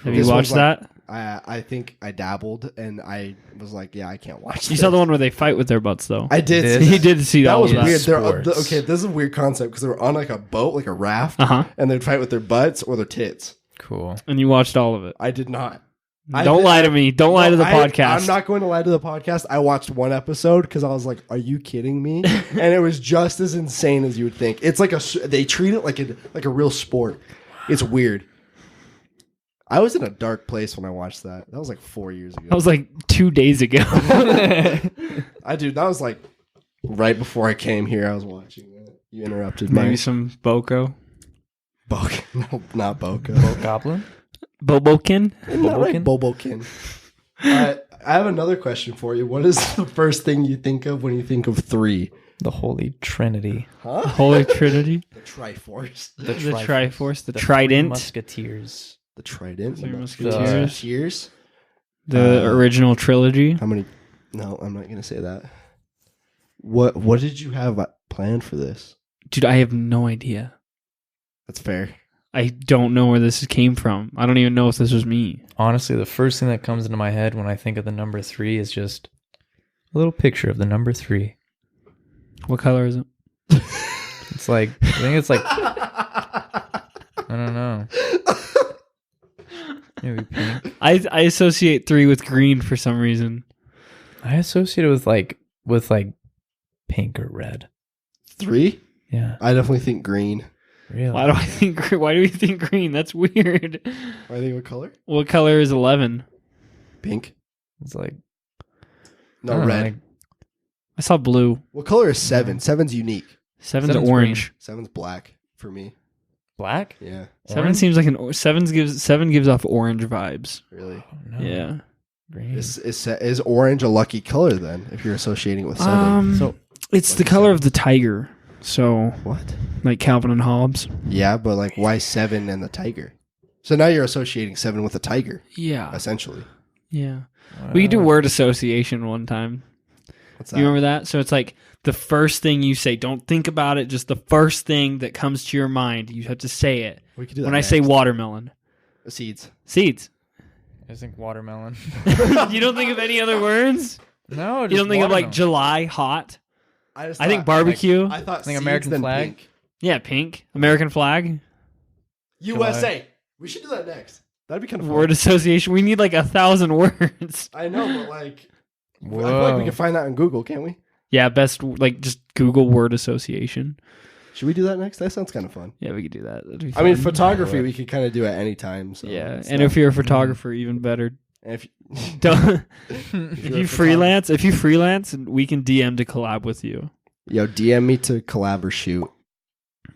Speaker 1: Have
Speaker 2: This
Speaker 1: you
Speaker 2: one's
Speaker 1: watched
Speaker 2: like-
Speaker 1: that?
Speaker 2: I think I dabbled and I was like, yeah, I can't watch.
Speaker 1: You
Speaker 2: this.
Speaker 1: saw the one where they fight with their butts though.
Speaker 2: I did.
Speaker 3: This-
Speaker 2: see
Speaker 1: He did see
Speaker 2: That
Speaker 1: all
Speaker 2: was
Speaker 1: of that.
Speaker 2: weird. They're,
Speaker 3: Sports.
Speaker 2: okay, this is a weird concept because they were on like a boat, like a raft,
Speaker 1: Uh huh.
Speaker 2: and they'd fight with their butts or their tits.
Speaker 3: Cool.
Speaker 1: And you watched all of it.
Speaker 2: I did not.
Speaker 1: Don't lie to me. Don't lie to the podcast.
Speaker 2: I'm not going to lie to the podcast. I watched one episode because I was like, "Are you kidding me?" And it was just as insane as you would think. It's like they treat it like a real sport. It's weird. I was in a dark place when I watched that. That was like 4 years ago.
Speaker 1: That was like 2 days ago.
Speaker 2: That was like right before I came here. I was watching that. You interrupted
Speaker 1: Maybe
Speaker 2: my
Speaker 1: some Boko.
Speaker 2: Boko. No, not Boko.
Speaker 3: Goblin?
Speaker 1: Bobokin?
Speaker 2: Not right,
Speaker 3: Bobokin?
Speaker 2: Bobokin. I have another question for you. What is the first thing you think of when you think of 3?
Speaker 3: The Holy Trinity.
Speaker 2: Huh?
Speaker 1: Holy Trinity?
Speaker 2: The Triforce.
Speaker 1: The
Speaker 3: Triforce.
Speaker 1: Triforce? The
Speaker 3: Three
Speaker 1: Trident?
Speaker 3: Musketeers.
Speaker 2: The Trident.
Speaker 1: Three
Speaker 2: The
Speaker 1: Musketeers.
Speaker 2: Musketeers.
Speaker 1: The original trilogy?
Speaker 2: How many? No, I'm not going to say that. What did you have planned for this?
Speaker 1: Dude, I have no idea.
Speaker 2: That's fair.
Speaker 1: I don't know where this came from. I don't even know if this was me.
Speaker 3: Honestly, the first thing that comes into my head when I think of the number 3 is just a little picture of the number 3.
Speaker 1: What color is it?
Speaker 3: It's like, I think it's like, I don't know. Maybe pink.
Speaker 1: I associate 3 with green for some reason.
Speaker 3: I associate it with like pink or red.
Speaker 2: 3?
Speaker 3: Yeah.
Speaker 2: I definitely think green.
Speaker 3: Really?
Speaker 1: Why do we think green? That's weird.
Speaker 2: I think what color?
Speaker 1: What color is 11?
Speaker 2: Pink.
Speaker 3: It's like,
Speaker 2: No,
Speaker 3: I don't know,
Speaker 2: red.
Speaker 3: like,
Speaker 1: I saw blue.
Speaker 2: What color is 7? 7's unique.
Speaker 1: Seven's
Speaker 3: Seven's
Speaker 1: orange.
Speaker 2: 7's black for me.
Speaker 3: black?
Speaker 2: Yeah,
Speaker 1: 7
Speaker 3: Orange?
Speaker 1: seems like seven gives off orange vibes.
Speaker 2: really.
Speaker 3: Oh, no.
Speaker 1: Yeah.
Speaker 3: Green.
Speaker 2: Is orange a lucky color then? If you're associating it with 7,
Speaker 3: So
Speaker 1: It's the color of the tiger. So
Speaker 2: what?
Speaker 1: like Calvin and Hobbes.
Speaker 2: Yeah, but like why 7 and the tiger? So now you're associating 7 with the tiger,
Speaker 1: Yeah.
Speaker 2: essentially.
Speaker 1: Yeah. We could do
Speaker 3: uh,
Speaker 1: word association one time.
Speaker 2: What's that?
Speaker 1: You remember that? So it's like the first thing you say. Don't think about it. Just the first thing that comes to your mind. You have to say it.
Speaker 2: We could do that
Speaker 1: When I say
Speaker 2: next.
Speaker 1: watermelon.
Speaker 2: Seeds.
Speaker 1: Seeds.
Speaker 3: I think watermelon.
Speaker 1: You don't think of any other words?
Speaker 3: No,
Speaker 1: You don't think of like
Speaker 3: watermelon.
Speaker 1: July hot?
Speaker 2: I
Speaker 1: think barbecue.
Speaker 2: I thought
Speaker 3: Think
Speaker 2: seeds,
Speaker 3: American
Speaker 2: then
Speaker 3: flag?
Speaker 2: pink.
Speaker 1: Yeah, pink. American flag.
Speaker 2: USA. We should do that next. That'd be kind of fun.
Speaker 1: Word association. We need like 1,000 words.
Speaker 2: I know, but like, I feel like
Speaker 3: Whoa.
Speaker 2: we can find that on Google, can't we?
Speaker 1: Yeah, best like just Google word association.
Speaker 2: Should we do that next? That sounds kind of fun.
Speaker 1: Yeah, we could do that. That'd be
Speaker 2: I mean,
Speaker 1: fun.
Speaker 2: photography we could kind of do at any time. So
Speaker 1: Yeah,
Speaker 2: it's
Speaker 1: and
Speaker 2: not-
Speaker 1: if you're a photographer, even better.
Speaker 2: and if
Speaker 1: Don't,
Speaker 2: if
Speaker 1: if
Speaker 2: you're a
Speaker 1: you
Speaker 2: photographer-
Speaker 1: freelance, we can DM to collab with you.
Speaker 2: yo, DM me to collab or shoot.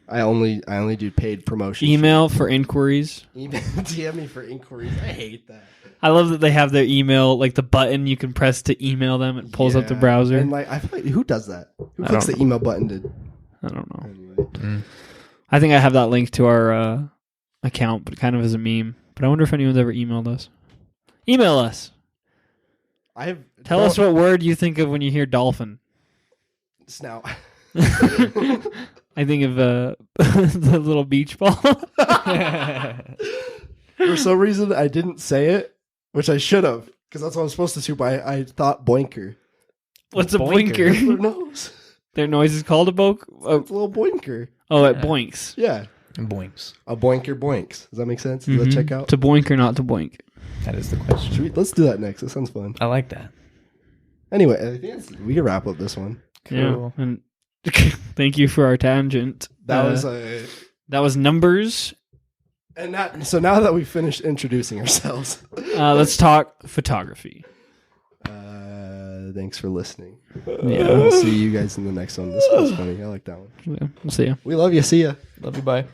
Speaker 2: I only do paid promotion.
Speaker 1: Email for inquiries.
Speaker 2: Email, DM me for inquiries. I hate that.
Speaker 1: I love that they have their email, like the button you can press to email them. It pulls up the
Speaker 2: Yeah,
Speaker 1: browser.
Speaker 2: And like, I feel like who does that? Who
Speaker 1: I
Speaker 2: clicks
Speaker 1: don't
Speaker 2: the email button to?
Speaker 1: I don't know.
Speaker 2: Anyway,
Speaker 1: I think I have that link to our account, but kind of as a meme. But I wonder if anyone's ever emailed us. Email us.
Speaker 2: I have
Speaker 1: Tell us what word you think of when you hear dolphin.
Speaker 2: snout.
Speaker 1: I I think of the little beach ball.
Speaker 2: For some reason, I didn't say it, which I should have, because that's what I'm supposed to. But I thought boinker.
Speaker 1: What's a
Speaker 3: Boinker?
Speaker 1: boinker?
Speaker 2: Their nose.
Speaker 1: Their noise is called a boke.
Speaker 2: It's a little boinker.
Speaker 1: Oh, it boinks.
Speaker 2: Yeah,
Speaker 3: Boinks.
Speaker 2: a boinker boinks. Does that make sense? Does that
Speaker 1: Mhm.
Speaker 2: check out?
Speaker 1: To boink or not to boink?
Speaker 3: That is the question.
Speaker 2: Let's do that next. That sounds fun.
Speaker 3: I like that.
Speaker 2: Anyway, I think we can wrap up this one.
Speaker 3: Cool.
Speaker 1: Yeah. And thank you for our tangent.
Speaker 2: That was a.
Speaker 1: that was numbers.
Speaker 2: And that, so now that we've finished introducing ourselves,
Speaker 1: Let's talk photography.
Speaker 2: thanks for listening.
Speaker 1: Yeah.
Speaker 2: We'll see you guys in the next one. This one's funny. I like that one.
Speaker 1: Yeah, we'll see you.
Speaker 2: We love you. See ya.
Speaker 3: Love you. Bye.